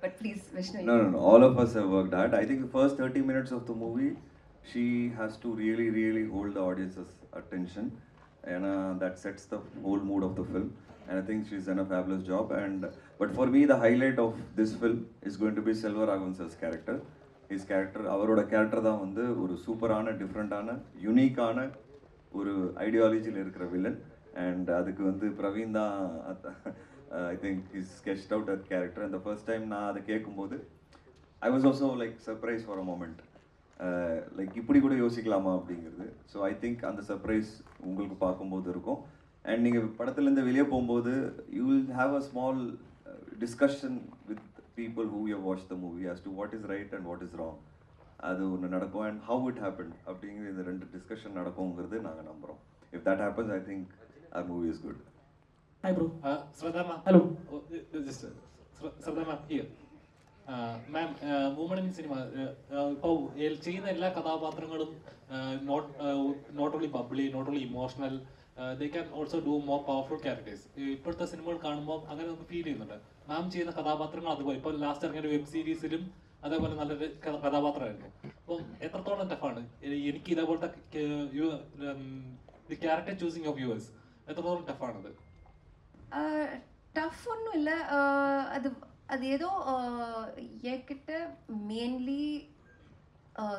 But please, Vishnu. No. All of us have worked hard. I think the first 30 minutes of the movie, she has to really hold the audience's attention, and that sets the whole mood of the film. And I think she's done a fabulous job. But for me, the highlight of this film is going to be Selvaraghavan sir's character. His character, avaroda character தான் வந்து ஒரு சூப்பரான, டிஃப்ரெண்டான, யூனிக்கான ஒரு ஐடியாலஜியில் இருக்கிற villain. And அதுக்கு வந்து பிரவீன் தான் I think his sketched out that character. And the first time நான் அதை கேட்கும்போது I was also like surprised for a moment. Like இப்படி கூட யோசிக்கலாமா அப்படிங்கிறது. ஸோ ஐ திங்க் அந்த சர்ப்ரைஸ் உங்களுக்கு பார்க்கும்போது இருக்கும். அண்ட் நீங்கள் படத்துலேருந்து வெளியே போகும்போது you will have a small discussion with people who have watched the movie as to what is right and what is wrong. அது ஒன்று நடக்கும் and how it happened அப்படிங்கிற இந்த ரெண்டு டிஸ்கஷன் நடக்குங்கிறது நாங்கள் நம்புகிறோம். If that happens, I think our movie is good. Hi bro. Shraddha ma'am. Hello. Just Shraddha ma'am here. Ma'am woman in cinema ഇപ്പോൾ ചെയ്യുന്ന എല്ലാ കഥാപാത്രങ്ങളും not only bubbly, not only emotional, they can also do more powerful characters. ഇപ്പോഴത്തെ സിനിമകൾ കാണുമ്പോൾ അങ്ങനെ നമുക്ക് feel ചെയ്യുന്നുണ്ട്. മാം ചെയ്യുന്ന കഥാപാത്രങ്ങൾ അതുപോലെ ഇപ്പോൾ ലാസ്റ്റ് ഇറങ്ങിയ വെബ് സീരീസിലും അതേപോലെ നല്ലൊരു കഥാപാത്രമായിരുന്നു. അപ്പം എത്രത്തോളം ടഫാണ് എനിക്ക് ഇതേപോലത്തെ the character choosing of yours, എത്രത്തോളം ടഫാണത്? ടഫ് ഒന്നുമില്ല. അതേതോ എൻകിட்ட മെയിൻലി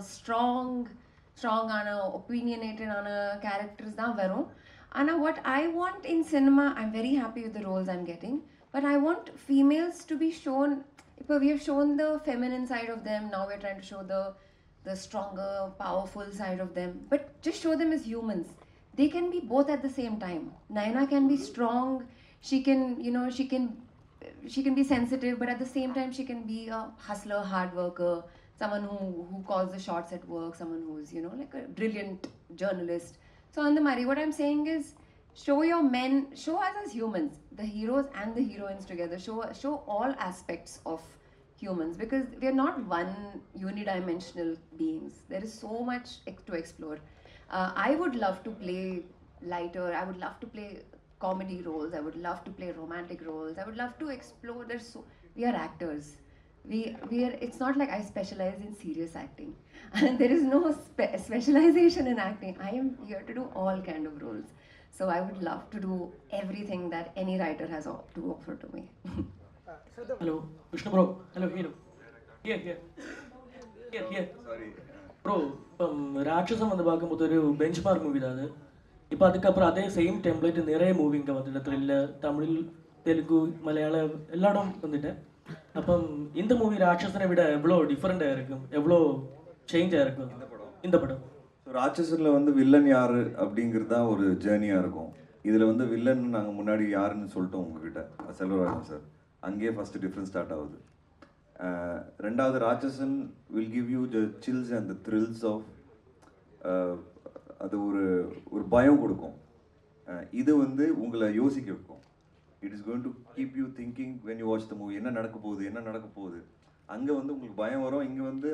സ്ട്രോങ് ആണ്, ഒപ്പീനിയനേറ്റഡ് ആണ് ക്യാരക്ടേഴ്സ് தான் വരും. ஆனால் what I want in cinema, I'm very happy with the roles I'm getting, but I want females to be shown. We have shown the feminine side of them, now we're trying to show the stronger, powerful side of them, but just show them as humans. They can be both at the same time. Naina can be strong, she can be sensitive, but at the same time she can be a hustler, hard worker, someone who calls the shots at work, someone who's like a brilliant journalist. So on the Mari, what I'm saying is, show your men, show us as humans, the heroes and the heroines together. Show all aspects of humans, because we are not one unidimensional beings. There is so much to explore. I would love to play lighter. I would love to play comedy roles. I would love to play romantic roles. I would love to explore. We are actors. We are. It's not like I specialize in serious acting. And there is no specialization in acting. I am here to do all kind of roles. So I would love to do everything that any writer has to offer to me. Hello, Vishnu bro. Hello, here. Sorry. Bro, இப்போ ராட்சசம் வந்து பார்க்கும்போது ஒரு bench mark movie தான் அது. இப்போ அதுக்கப்புறம் அதே same template நிறைய மூவி இங்கே வந்துட்டு, த்ரில்லர், தமிழ், தெலுங்கு, மலையாளம் எல்லா இடம் வந்துட்டேன். അപ്പം இந்த மூவி ராட்சசனை விட எவ்வளோ டிஃப்ரெண்டாக இருக்கும், எவ்வளோ சேஞ்சாக இருக்கும் இந்த படம்? ஸோ ராட்சசனில் வந்து வில்லன் யார் அப்படிங்கிறது தான் ஒரு ஜேர்னியாக இருக்கும். இதில் வந்து வில்லன் நாங்கள் முன்னாடி யாருன்னு சொல்லிட்டோம் உங்ககிட்ட, செல்வராகவன் சார். அங்கேயே ஃபஸ்ட்டு டிஃப்ரென்ஸ் ஸ்டார்ட் ஆகுது. ரெண்டாவது, Ratsasan will give you the chills and the thrills of, அது ஒரு பயம் கொடுக்கும். இது வந்து உங்களை யோசிக்க வைக்கும். It is going to keep you thinking when you watch the movie. என்ன நடக்க போகுது. அங்கே வந்து உங்களுக்கு பயம் வரும், இங்கே வந்து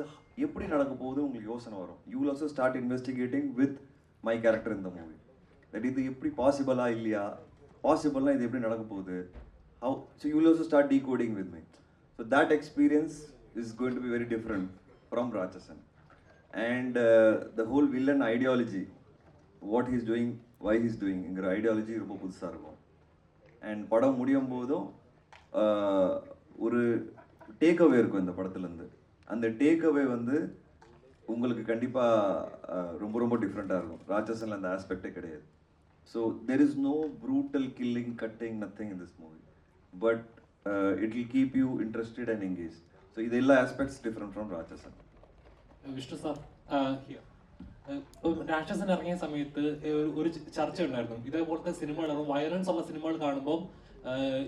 எப்படி நடக்க போகுது உங்களுக்கு யோசனை வரும். You will also start investigating with my character in the movie. That இது எப்படி பாசிபிளா இல்லையா, பாசிபிள்னா இது எப்படி நடக்க போகுது, how. So you will also start decoding with me. So that experience is going to be very different from Ratsasan. And the whole villain ideology, what he's doing, why he's டூயிங்கிற ஐடியாலஜி ரொம்ப புதுசாக இருக்கும். அண்ட் படம் முடியும் போதும் ஒரு takeaway இருக்கும் இந்த படத்துலேருந்து. அந்த டேக்அவே வந்து உங்களுக்கு கண்டிப்பாக ரொம்ப ரொம்ப டிஃப்ரெண்ட்டாக இருக்கும். ராட்சசனில் அந்த ஆஸ்பெக்டே கிடையாது. So there is no brutal killing, cutting, nothing in this movie, but it will keep you interested and engage. So இது எல்லா aspects different from Ratsasan. Vishnu sir, Ratsasan ഇറങ്ങിയ സമയത്ത് ഒരു ചർച്ച ഉണ്ടായിരുന്നു. ഇതേപോലത്തെ സിനിമകൾ, വയലൻസ് ഉള്ള സിനിമകൾ കാണുമ്പോൾ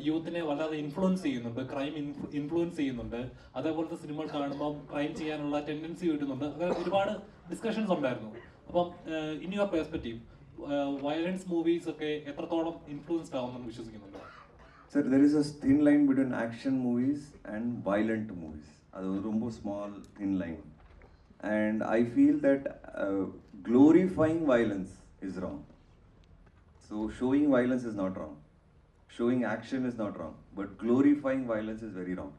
യൂത്തിനെ വല്ലാതെ ഇൻഫ്ലുവൻസ് ചെയ്യുന്നുണ്ട്, ക്രൈം ഇൻഫ്ലുവൻസ് ചെയ്യുന്നുണ്ട്. അതേപോലത്തെ സിനിമകൾ കാണുമ്പോൾ ക്രൈം ചെയ്യാനുള്ള ടെൻഡൻസി കിട്ടുന്നുണ്ട്. അങ്ങനെ ഒരുപാട് ഡിസ്കഷൻസ് ഉണ്ടായിരുന്നു. അപ്പം in your perspective, violence movies ഒക്കെ എത്രത്തോളം ഇൻഫ്ലുവൻസ്ഡ് ആവുമെന്ന് വിശ്വസിക്കുന്നുണ്ട്? Sir, there is a thin line between action movies and violent movies. அது ஒரு ரொம்ப small thin line. And I feel that glorifying violence is wrong. So showing violence is not wrong. Showing action is not wrong. But glorifying violence is very wrong.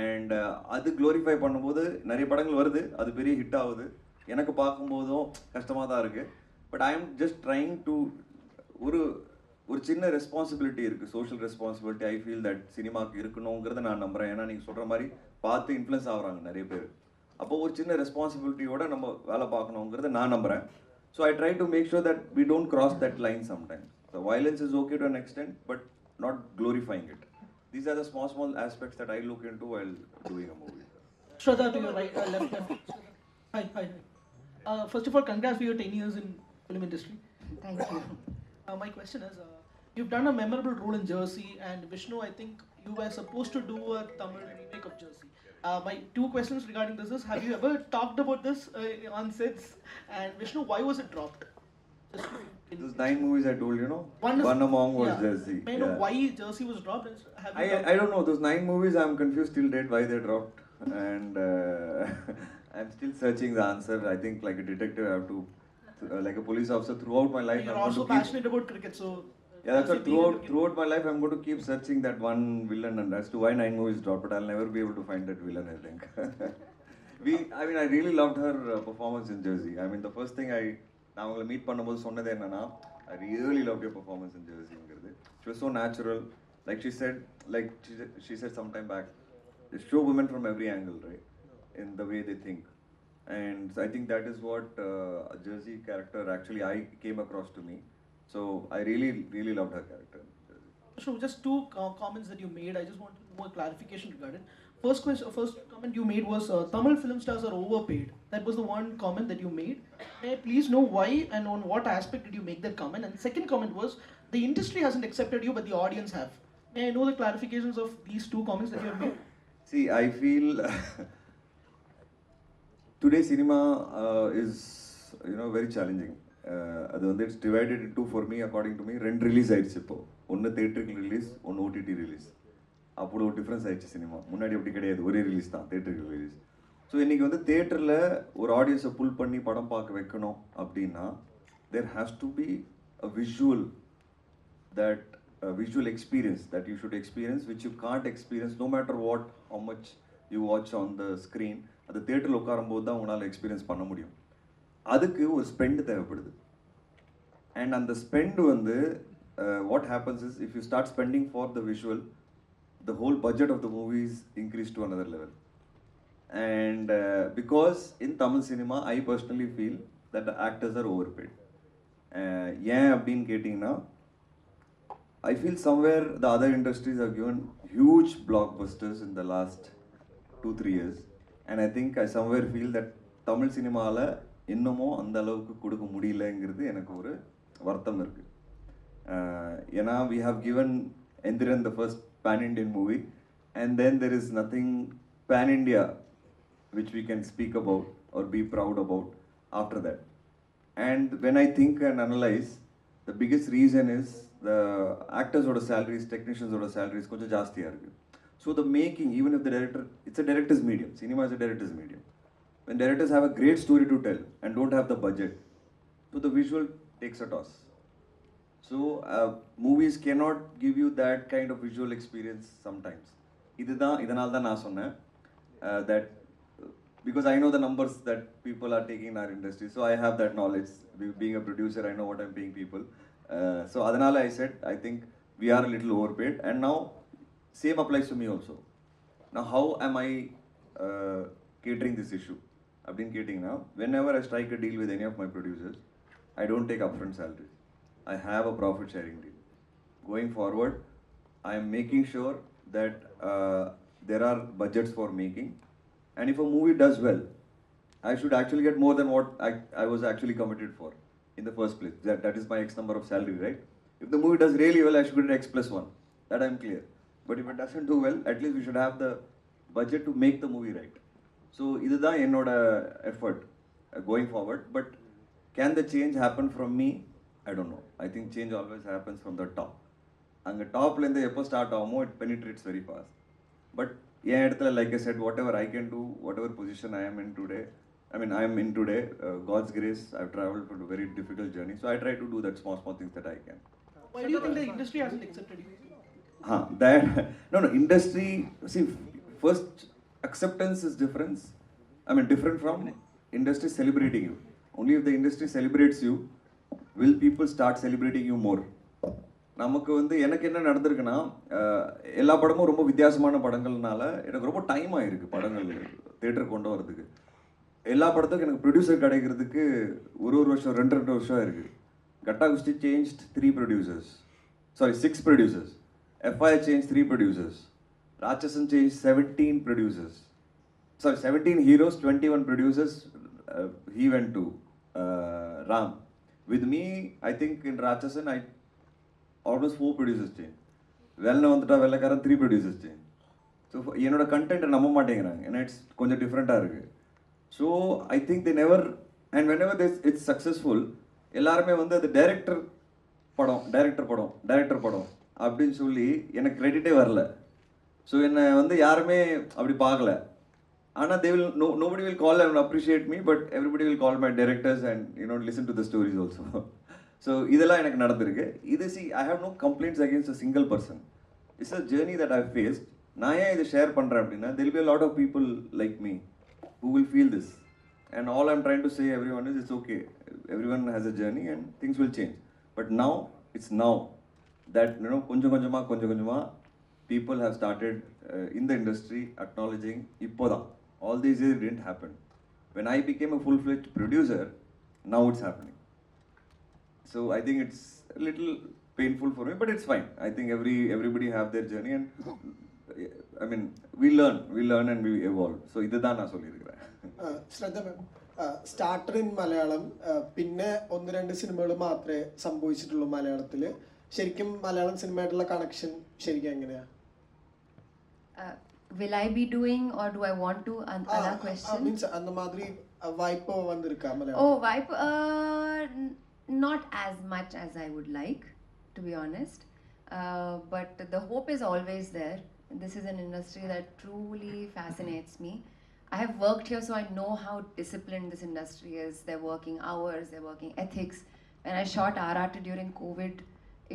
And அது glorify பண்ணும்போது நிறைய படங்கள் வருது, அது பெரிய ஹிட் ஆகுது. எனக்கு பார்க்கும்போதும் கஷ்டமாக தான் இருக்குது. But I am just trying to ஒரு சின்ன ரெஸ்பான்சிபிலிட்டி இருக்குது, social responsibility. I feel that சினிமாவுக்கு இருக்கணுங்கிறத நான் நம்புகிறேன். ஏன்னா நீங்கள் சொல்கிற மாதிரி பார்த்து இன்ஃப்ளூயன்ஸ் ஆகுறாங்க நிறைய பேர். அப்போது ஒரு சின்ன ரெஸ்பான்சிபிலிட்டியோட நம்ம வேலை பார்க்கணுங்கிறத நான் நம்புகிறேன். So I try to make sure that we don't cross that line sometime. So violence is okay to an extent, but not glorifying it. These are the small aspects that I look into while doing a movie. Shraddha, to your right, left. Hi. First of all, congrats for your 10 years in film industry. Thank you. My question is, you've done a memorable role in Jersey, and Vishnu, I think you were supposed to do a Tamil remake of Jersey. My two questions regarding this is: have you ever talked about this on sets? And Vishnu, why was it dropped? Those 9 movies I told you, one among was Jersey. May I know why Jersey was dropped? I don't know. Those 9 movies, I'm confused till date why they dropped, and I'm still searching the answer. I think like a detective, I have to, like a police officer, throughout my life. You're also passionate about cricket, so. Yeah, that's what throughout my life I'm going to keep searching that one villain, and as to why 9 movies dropped, but I'll never be able to find that villain, I think. I really loved her performance in Jersey. I mean, the first thing I meet பண்ணும்போது சொன்னது என்னன்னா, I really loved your performance in Jersey. She was so natural. Like she said sometime back, they show women from every angle, right? In the way they think. And I think that is what a Jersey character actually I came across to me. So I really loved her character. So just two comments that you made. I just want more clarification regarding. First comment you made was Tamil film stars are overpaid. That was the one comment that you made. May I please know why and on what aspect did you make that comment? And second comment was the industry hasn't accepted you, but the audience have. May I know the clarifications of these two comments that you have made? See, I feel today cinema is very challenging. It's divided into, for me, according to me, 2 release ஆயிடுச்சு இப்போ. ஒன்று theatrical release, ஒன்று OTT release. அப்போ ஒரு difference ஆயிடுச்சு cinema. முன்னாடி அப்படி கிடையாது, ஒரே ரிலீஸ் தான், theatrical release. ஸோ இன்றைக்கி வந்து தேட்டரில் ஒரு ஆடியன்ஸை புல் பண்ணி படம் பார்க்க வைக்கணும் அப்படின்னா there has to be a visual experience that you should experience, which you can't experience no matter how much you watch on the screen. அது தேட்டரில் உட்காரும்போது தான் உங்களால் எக்ஸ்பீரியன்ஸ் பண்ண முடியும். அதுக்கு ஒரு ஸ்பெண்ட் தேவைப்படுது. அண்ட் அந்த ஸ்பெண்ட் வந்து what happens is, if you start spending for the visual, the whole budget of the movies increase to another level. And because in Tamil cinema, I personally feel that the actors are overpaid. ஏன் அப்படின்னு கேட்டிங்கன்னா, I feel somewhere the other industries have given huge blockbusters in the last 2-3 years, and I think I somewhere feel that Tamil cinemaல இன்னமும் அந்த அளவுக்கு கொடுக்க முடியலங்கிறது எனக்கு ஒரு வருத்தம் இருக்குது. ஏன்னா we have given Endhiran the first pan-Indian movie, and then there is nothing pan-India which we can speak about or be proud about after that. And when I think and analyze, the biggest reason is the actors oda salaries, technicians oda salaries konja jastiya irukku. So the making, even if the director, it's a director's medium, cinema is a director's medium. When directors have a great story to tell and don't have the budget, so the visual takes a toss. So movies cannot give you that kind of visual experience sometimes. Idanal da na sonna that because I know the numbers that people are taking in our industry, so I have that knowledge. Being a producer, I know what I'm paying people. So adanal I said I think we are a little overpaid, and now same applies to me also. Now how am I catering this issue? I've been catering now. Whenever I strike a deal with any of my producers, I don't take upfront salaries. I have a profit sharing deal. Going forward, I am making sure that there are budgets for making, and if a movie does well, I should actually get more than what I was actually committed for in the first place. That is my X number of salary, right? If the movie does really well, I should get X plus 1. That I'm clear. But if it doesn't do well, at least we should have the budget to make the movie right. So this is my effort going forward. But can the change happen from me? I don't know. I think change always happens from the top. And the top when they start, it penetrates very fast. But like I said, whatever I can do, whatever position I am in today, God's grace, I've traveled for a very difficult journey. So I try to do that small things that I can. Why do you think the industry hasn't accepted you? Industry, see, first acceptance is different from industry celebrating you. Only if the industry celebrates you, will people start celebrating you more. நமக்கு வந்து எனக்கு என்ன நடந்திருக்குன்னா, எல்லா படமும் ரொம்ப வித்தியாசமான படங்கள்னால எனக்கு ரொம்ப டைம் ஆயிருக்கு படங்கள் தியேட்டர் கொண்டு வரதுக்கு. எல்லா படத்துக்கும் எனக்கு ப்ரொடியூசர் கிடைக்கிறதுக்கு ஒரு வருஷம் 2 வருஷம் இருக்கு. கட்டா குஸ்தி changed 6 producers. FI changed 3 producers. Ratsasan changed 17 producers. 17 heroes, 21 producers. He went to Ram. With me, I think in Ratsasan, almost 4 producers change. வெள்ளை வந்துட்டா வெள்ளைக்காரன் 3 producers change. ஸோ என்னோட கண்டென்ட்டை நம்ப மாட்டேங்கிறாங்க, ஏன்னா இட்ஸ் கொஞ்சம் டிஃப்ரெண்ட்டாக இருக்குது. So I think they never, and when ever it's successful, எல்லாருமே வந்து அது டைரக்டர் படம் அப்படின்னு சொல்லி எனக்கு கிரெடிட்டே வரல. ஸோ என்னை வந்து யாருமே அப்படி பார்க்கல. ஆனால் they will nobody will call and appreciate me, but everybody will call my directors and listen to the stories also. So இதெல்லாம் எனக்கு நடந்திருக்கு. இது I have no complaints against a single person. It's a journey that I've faced. நான் ஏன் இதை share பண்ணுறேன் அப்படின்னா, there will be a lot of people like me who will feel this, and all I'm trying to say everyone is it's okay. Everyone has a journey and things will change. But now it's now that கொஞ்சம் கொஞ்சமா people have started in the industry acknowledging இப்போதான். All these years it didn't happen. When I became a full-fledged producer, now it's happening. So I think it's a little painful for me, but it's fine. I think everybody have their journey, and I mean we learn and we evolve. So ഇതാണ് ഞാൻ சொல்லியிருக்கிறேன். ശ്രദ്ധ മാം, starter in Malayalam, പിന്നെ 1-2 സിനിമകൾ മാത്രമേ സംഭവിച്ചിട്ടുള്ളൂ മലയാളത്തിൽ. ശരിക്കും Malayalam സിനിമയായിട്ടുള്ള connection ശരിക്കും എങ്ങനെയാ? Will I be doing, or do I want to? Another question. Means அந்த மாதிரி வாய்ப்பு வந்திருக்கா Malayalam? Oh, vibe. Not as much as I would like, to be honest. But the hope is always there. This is an industry that truly fascinates me. I have worked here, so I know how disciplined this industry is. Their working hours, their working ethics. When I shot RRT during COVID,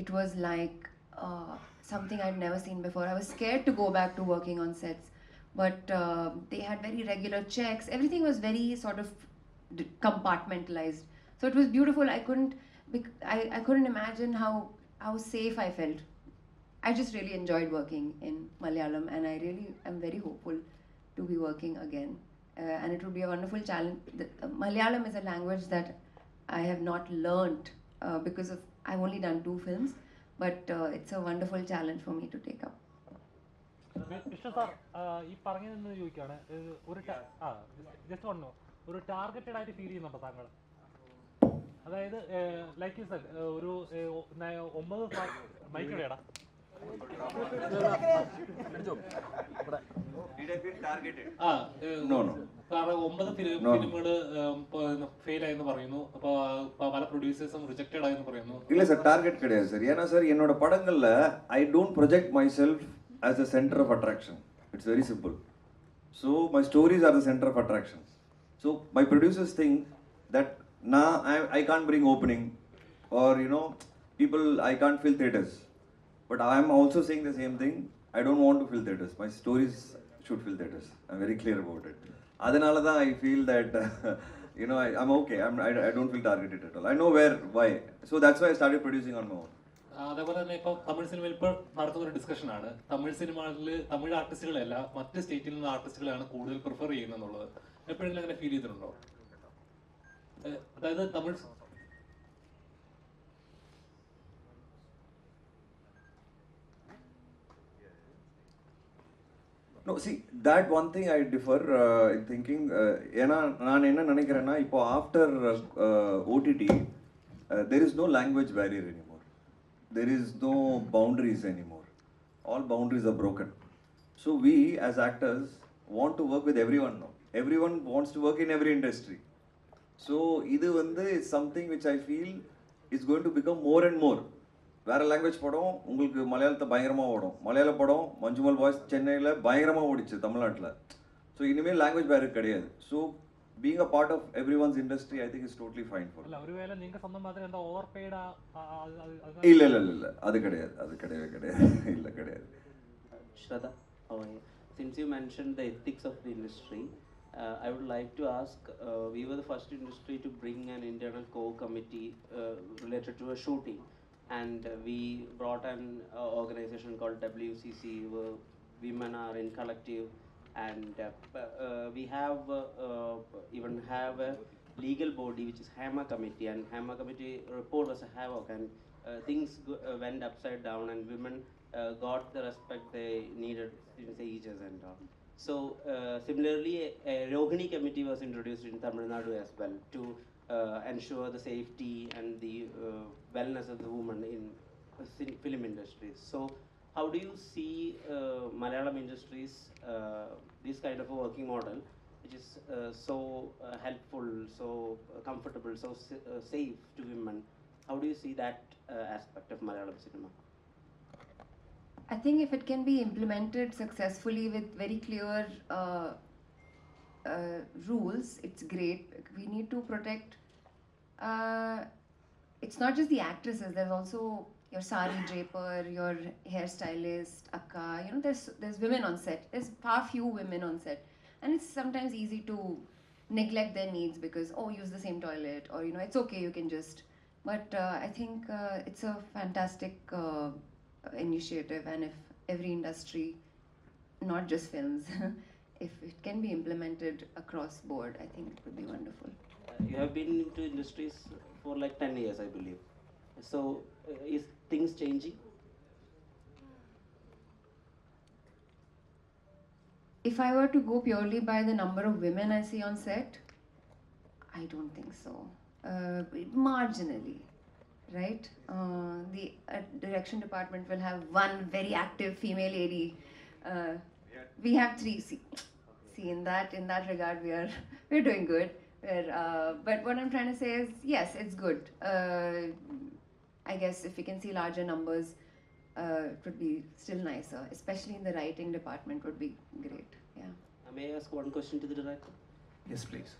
it was like something I'd never seen before. I was scared to go back to working on sets, but they had very regular checks. Everything was very sort of compartmentalized. So it was beautiful. I couldn't imagine how safe I felt. I just really enjoyed working in Malayalam, and I really am very hopeful to be working again. And it would be a wonderful challenge. Malayalam is a language that I have not learnt because I've only done 2 films, but it's a wonderful challenge for me to take up. Vishnu sir, ഈ പറഞ്ഞതെന്ന് ചോദിക്കുകയാണ്, just വന്നു ഒരു targeted ആയിട്ട് feel ചെയ്യുന്നുണ്ടോ താങ്കൾ? അതായത് like you said ഒരു 9 മൈക്കിടെടാ കാരണം 9 ഫിലിമുകൾ ഫെയിൽ ആയെന്ന് പറയുന്നു. അപ്പൊ പല പ്രൊഡ്യൂസേഴ്സും റിജക്റ്റഡ് ആയെന്ന് പറയുന്നു. இல்ல சார், டார்கெட் கிடையாது சார். ஏன்னா சார், என்னோட படங்கள்ல I don't project my self as a center of attraction. It's very simple. So my stories are the center of attraction. So my producers think that I can't bring opening, or people, I can't fill theaters. But I am also saying the same thing. I don't want to fill theaters. My stories should fill theaters. I'm very clear about it. Adanalada I feel that I'm okay. I don't feel targeted at all. I know why. So that's why I started producing on my own. അതേപോലെ തന്നെ ഇപ്പോൾ തമിഴ് സിനിമയിൽ ഇപ്പോൾ നടത്തുന്ന ഒരു ഡിസ്കഷനാണ്, തമിഴ് സിനിമകളിൽ തമിഴ് ആർട്ടിസ്റ്റുകളല്ല മറ്റ് സ്റ്റേറ്റിൽ നിന്ന് ആർട്ടിസ്റ്റുകളാണ് കൂടുതൽ പ്രിഫർ ചെയ്യുന്നത്. എപ്പോഴെങ്കിലും അങ്ങനെ ഫീൽ ചെയ്തിട്ടുണ്ടോ? അതായത് Tamil No, see, that one thing I differ in thinking. ஏன்னா நான் என்ன நினைக்கிறேன்னா, இப்போ after OTT there is no language barrier anymore. There is no boundaries anymore. All boundaries are broken. So we as actors want to work with everyone now. Everyone wants to work in every industry. So இது வந்து is something which I feel is going to become more and more. வேறு language படம் உங்களுக்கு மலையாளத்தை பயங்கரமாக ஓடும். மலையாள படம் Manjummel boys சென்னையில் பயங்கரமாக ஓடிச்சு தமிழ்நாட்டில். ஸோ இனிமேல் லாங்குவேஜ் பேரியர் கிடையாது. So being a part of everyone's industry, I think is totally fine for me. இல்ல அது கிடையாது. Shraddha, since you mentioned the ethics of the industry, I would like to ask, we were the first industry to bring an internal core committee related to a shooting, and we brought an organization called WCC, where women are in collective, and we have even have a legal body which is HAMA committee, and HAMA committee report was a havoc, and things went upside down, and women got the respect they needed in the ages and all. So similarly, a Rohini committee was introduced in Tamil Nadu as well to ensure the safety and the wellness of the woman in film industries. So how do you see Malayalam industries, this kind of a working model, which is so helpful, so comfortable, so safe to women? How do you see that aspect of Malayalam cinema? I think if it can be implemented successfully with very clear rules, it's great. We need to protect. It's not just the actresses. There's also your sari draper, your hairstylist, akka. You know, there's women on set. There's far few women on set, and it's sometimes easy to neglect their needs because use the same toilet, or it's okay, you can just. But I think it's a fantastic initiative, and if every industry, not just films, if it can be implemented across board, I think it would be wonderful. You have been into industries for like 10 years, I believe. So is things changing? If I were to go purely by the number of women I see on set, I don't think so. Marginally, right? The direction department will have one very active female AD. We have 3. See, in that regard, we're doing good. But what I'm trying to say is, yes, it's good. I guess if we can see larger numbers, it would be still nicer, especially in the writing department would be great. Yeah. May I ask one question to the director? Yes please.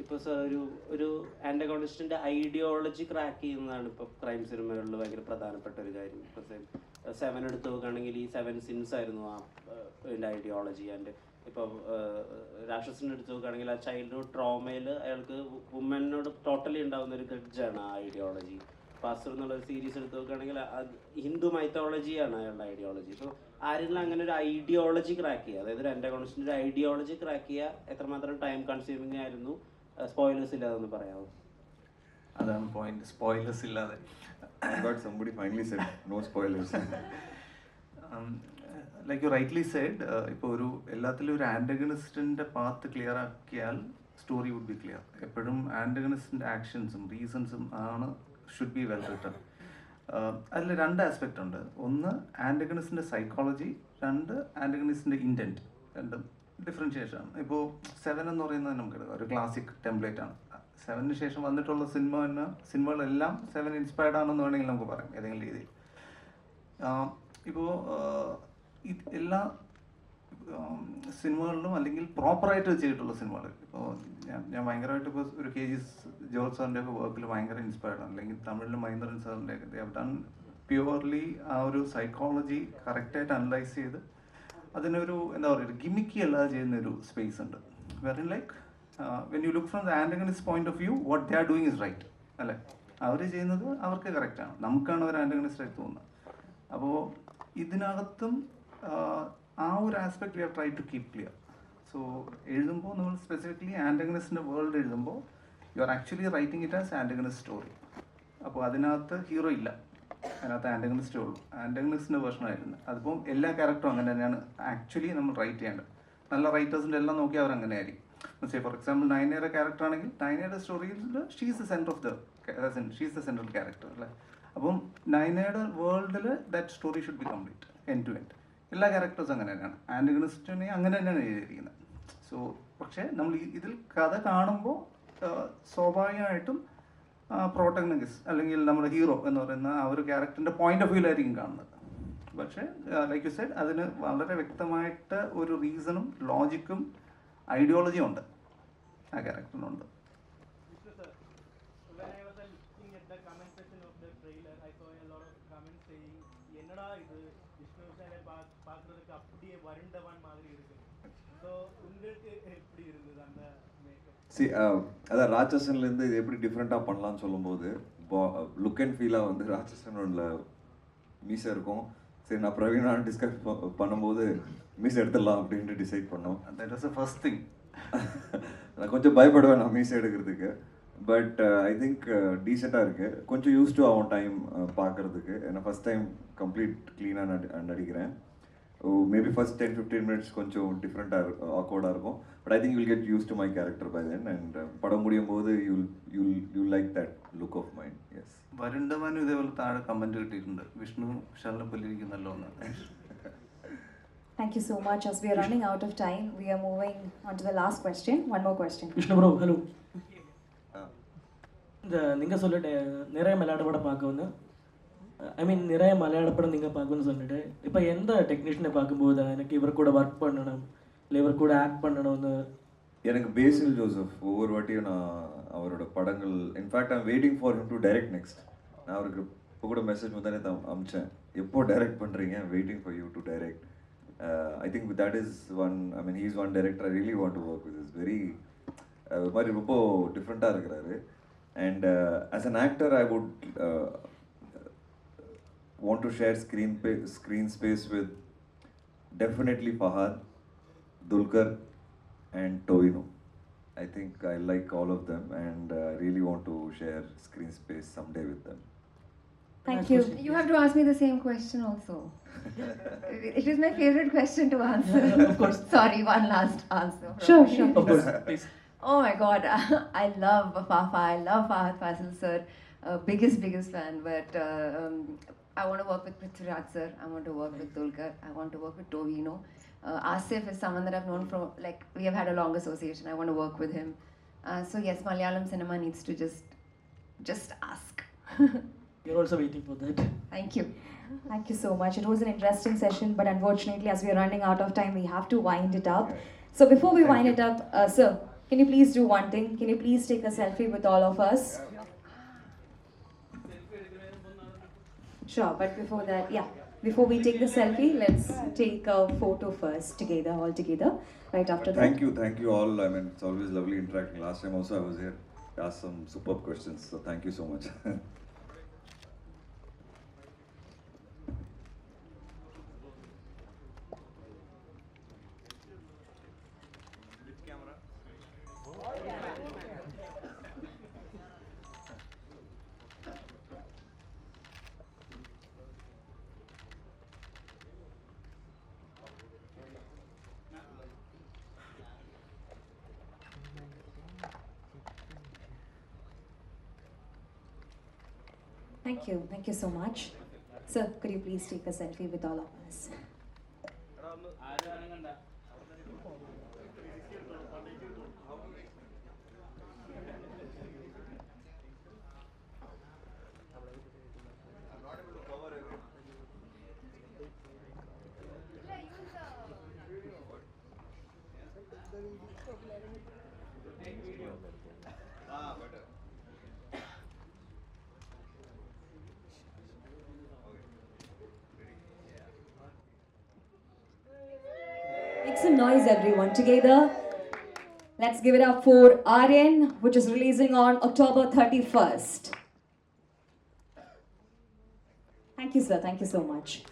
ഇപ്പോൾ sir ഒരു ആൻറ്റഗോണിസ്റ്റിൻ്റെ ideology crack ചെയ്യുന്നതാണ് ഇപ്പോൾ crime സിനിമകളിൽ ഭയങ്കര പ്രധാനപ്പെട്ട ഒരു കാര്യം. ഇപ്പോൾ 7 എടുത്ത് നോക്കുകയാണെങ്കിൽ ഈ 7 സിൻസ് ആയിരുന്നു അതിൻ്റെ ഐഡിയോളജി. ആൻഡ് ഇപ്പോൾ രാക്ഷസൻ എടുത്ത് നോക്കുകയാണെങ്കിൽ ആ ചൈൽഡ്ഹുഡ് ട്രോമയിൽ അയാൾക്ക് വുമനോട് ടോട്ടലി ഉണ്ടാകുന്ന ഒരു ഗ്രഡ്ജാണ് ആ ഐഡിയോളജി. പാസ്റ്റർ എന്നുള്ളൊരു സീരീസ് എടുത്ത് നോക്കുകയാണെങ്കിൽ ഹിന്ദു മൈത്തോളജിയാണ് അയാളുടെ ഐഡിയോളജി. ഇപ്പോൾ ആരെങ്കിലും അങ്ങനെ ഒരു ഐഡിയോളജി ക്രാക്ക് ചെയ്യുക, അതായത് ഒരു ആൻറ്റഗോണിസ്റ്റിൻ്റെ ഒരു ഐഡിയോളജി ക്രാക്ക് ചെയ്യുക എത്രമാത്രം ടൈം കൺസ്യൂമിങ് ആയിരുന്നു? സ്പോയിലേഴ്സ് ഇല്ലാതെന്ന് പറയാമോ? അതാണ് പോയിന്റ്, സ്പോയിലേഴ്സ് ഇല്ലാതെ. But somebody finally said no spoilers. Like you rightly said, ഇപ്പോൾ എല്ലാത്തിലും ഒരു ആൻറ്റഗണിസ്റ്റിൻ്റെ പാത്ത് ക്ലിയർ ആക്കിയാൽ സ്റ്റോറി വുഡ് ബി ക്ലിയർ. എപ്പോഴും ആൻറ്റഗണിസ്റ്റിൻ്റെ ആക്ഷൻസും റീസൺസും ഷുഡ് ബി വെൽ റിട്ടൺ. അതിൽ 2 ആസ്പെക്റ്റ് ഉണ്ട്. ഒന്ന് ആൻറ്റഗണിസ്റ്റിൻ്റെ സൈക്കോളജി, 2 ആൻറ്റഗണിസ്റ്റിൻ്റെ ഇൻറ്റൻറ്റ്. രണ്ടും ഡിഫറൻഷിയേഷനാണ്. ഇപ്പോൾ 7 എന്ന് പറയുന്നത് നമുക്ക് ഒരു ക്ലാസിക് ടെംപ്ലേറ്റ് ആണ്. 7-ന് ശേഷം വന്നിട്ടുള്ള സിനിമകളെല്ലാം 7 ഇൻസ്പയർഡ് ആണെന്ന് വേണമെങ്കിൽ നമുക്ക് പറയാം ഏതെങ്കിലും രീതിയിൽ. ഇപ്പോൾ എല്ലാ സിനിമകളിലും അല്ലെങ്കിൽ പ്രോപ്പറായിട്ട് ചെയ്തിട്ടുള്ള സിനിമകൾ, ഇപ്പോൾ ഞാൻ ഭയങ്കരമായിട്ട് ഇപ്പോൾ ഒരു KG ജോർജ് സാറിൻ്റെ ഒക്കെ വർക്കിൽ ഭയങ്കര ഇൻസ്പയർഡ് ആണ്. അല്ലെങ്കിൽ തമിഴിൽ മഹേന്ദ്രൻ സാറിൻ്റെ ഒക്കെ ഡൺ പ്യുവർലി ആ ഒരു സൈക്കോളജി കറക്റ്റായിട്ട് അനലൈസ് ചെയ്ത് അതിനൊരു എന്താ പറയുക, ഗിമിക്കി അല്ലാതെ ചെയ്യുന്നൊരു സ്പേസ് ഉണ്ട്. Wherein like when you look from the antagonist point of view, what they are doing is right അല്ലേ? അവർ ചെയ്യുന്നത് അവർക്ക് കറക്റ്റാണ്, നമുക്കാണ് അവർ ആൻറ്റഗണിസ്റ്റായിട്ട് തോന്നുന്നത്. അപ്പോൾ ഇതിനകത്തും ആ ഒരു aspect we have try to keep clear. So എഴുതുമ്പോൾ നമ്മൾ സ്പെസിഫിക്കലി ആൻറ്റഗണിസ്റ്റിൻ്റെ വേൾഡ് എഴുതുമ്പോൾ you are actually writing it as antagonist story. അപ്പോൾ അതിനകത്ത് ഹീറോ ഇല്ല, അതിനകത്ത് ആൻറ്റഗണിസ്റ്റേ ഉള്ളൂ. ആൻറ്റഗണിസ്റ്റിൻ്റെ വേർഷനായിരുന്നു. അതിപ്പം എല്ലാ ക്യാരക്ടറും അങ്ങനെ തന്നെയാണ് ആക്ച്വലി നമ്മൾ റൈറ്റ് ചെയ്യേണ്ടത്. നല്ല റൈറ്റേഴ്സിൻ്റെ എല്ലാം നോക്കി അവർ അങ്ങനെ ആയിരിക്കും. സേ ഫോർ എക്സാമ്പിൾ നയനയുടെ ക്യാരക്ടർ ആണെങ്കിൽ നയനയുടെ സ്റ്റോറിയിൽ she's the centre of she's the central character അല്ലേ? അപ്പം നയനയുടെ വേൾഡിൽ that story should be complete end to end. എല്ലാ ക്യാരക്ടേഴ്സും അങ്ങനെ തന്നെയാണ്. ആൻറ്റഗണിസ്റ്റിനെ അങ്ങനെ തന്നെയാണ് എഴുതിയിരിക്കുന്നത്. സോ പക്ഷേ നമ്മൾ ഇതിൽ കഥ കാണുമ്പോൾ സ്വാഭാവികമായിട്ടും പ്രോട്ടഗണിസ്റ്റ് അല്ലെങ്കിൽ നമ്മുടെ ഹീറോ എന്ന് പറയുന്ന ആ ഒരു ക്യാരക്ടറിൻ്റെ പോയിന്റ് ഓഫ് വ്യൂവിലായിരിക്കും കാണുന്നത്. പക്ഷേ ലൈക്ക് യു സെഡ്, അതിന് വളരെ വ്യക്തമായിട്ട് ഒരു റീസണും ലോജിക്കും ഐഡിയോളജിയും ഉണ്ട് ആ ക്യാരക്ടറിനുണ്ട്. அதான் ராட்சசன்லேருந்து இது எப்படி டிஃப்ரெண்ட்டாக பண்ணலான்னு சொல்லும்போது லுக் அண்ட் ஃபீலாக வந்து ராட்சசனோட மீசை இருக்கும். சரி, நான் பிரவீனான டிஸ்கஸ் பண்ணும்போது மீசை எடுத்துடலாம் அப்படின்ட்டு டிசைட் பண்ணோம். That was the first thing. நான் கொஞ்சம் பயப்படுவேன் நான் மீசை எடுக்கிறதுக்கு. பட் ஐ திங்க் டீசெண்டாக இருக்குது. கொஞ்சம் யூஸ் டு ஆகும் டைம் பார்க்குறதுக்கு. ஏன்னா ஃபஸ்ட் டைம் கம்ப்ளீட் க்ளீனாக நடிக்கிறேன். மேபி ஃபர்ஸ்ட் 10-15 மினிட்ஸ் கொஞ்சம் டிஃப்ரெண்ட்டாக ஆக்வர்டாக இருக்கும். But I think you'll get used to my character by then and படம் முடியும் போது you'll like that look of mine. Yes. വരുണ്ടമാനും ഇതേപോലെ താഴെ കമന്റ് കിട്ടിയിട്ടുണ്ട്, വിഷ്ണു വിശാലിനെ പൊല്ലിരിക്കുന്നല്ലോ എന്ന്. Thank you so much. As we are running out of time, we are moving on to the last question. One more question. Vishnu bro, hello. இந்த நீங்கள் சொல்லிட்டு நிறைய மலையாள படம் பார்க்க வந்து ஐ மீன் நிறைய மலையாள படம் நீங்கள் பார்க்கணும்னு சொல்லிட்டு இப்போ எந்த டெக்னீஷியனை பார்க்கும்போது எனக்கு இவர் கூட ஒர்க் பண்ணணும் இல்லை இவர் கூட ஆக்ட் பண்ணணும்னு? எனக்கு பேசில் ஜோசப் ஒவ்வொரு வாட்டியும் நான் அவரோட படங்கள் in fact I'm waiting for him to direct next. நான் அவருக்கு இப்போ கூட மெசேஜ் முந்தானே அமிச்சேன், எப்போ டைரக்ட் பண்ணுறீங்க, waiting for you to direct. I think that is one, I mean he's one director I really want to work with. Is very very ரொம்ப டிஃப்ரெண்ட்டாக இருக்கிறாரு. And as an actor I would want to share screen space with definitely Fahad, Dulquer and Tovino. I think I like all of them and I really want to share screen space someday with them. Thank you. You have to ask me the same question also. It is my favorite question to answer. Of course. Sorry, one last answer. Sure, sure. Of course, please. Oh my God, I love Fafa. I love Fahad Fasil sir. Biggest fan. But I want to work with Prithviraj sir. I want to work with Dulquer. I want to work with Tovino. Asif is someone that I've known from, like, we have had a long association. I want to work with him. So yes, Malayalam cinema needs to just ask. You're also waiting for that. Thank you. Thank you so much. It was an interesting session, but unfortunately, as we are running out of time, we have to wind it up. So before we wind it up, sir, can you please do one thing? Can you please take a selfie with all of us? Sure, but before that, yeah. Before we take the selfie, let's take a photo first, together, all together, right after that. Thank you all. I mean, it's always lovely interacting. Last time also I was here, asked some superb questions, so thank you so much. Thank you so much. Sir, could you please take a selfie with all of us? Make some noise, everyone, together. Let's give it up for Aaryan, which is releasing on October 31st. Thank you, sir. Thank you so much.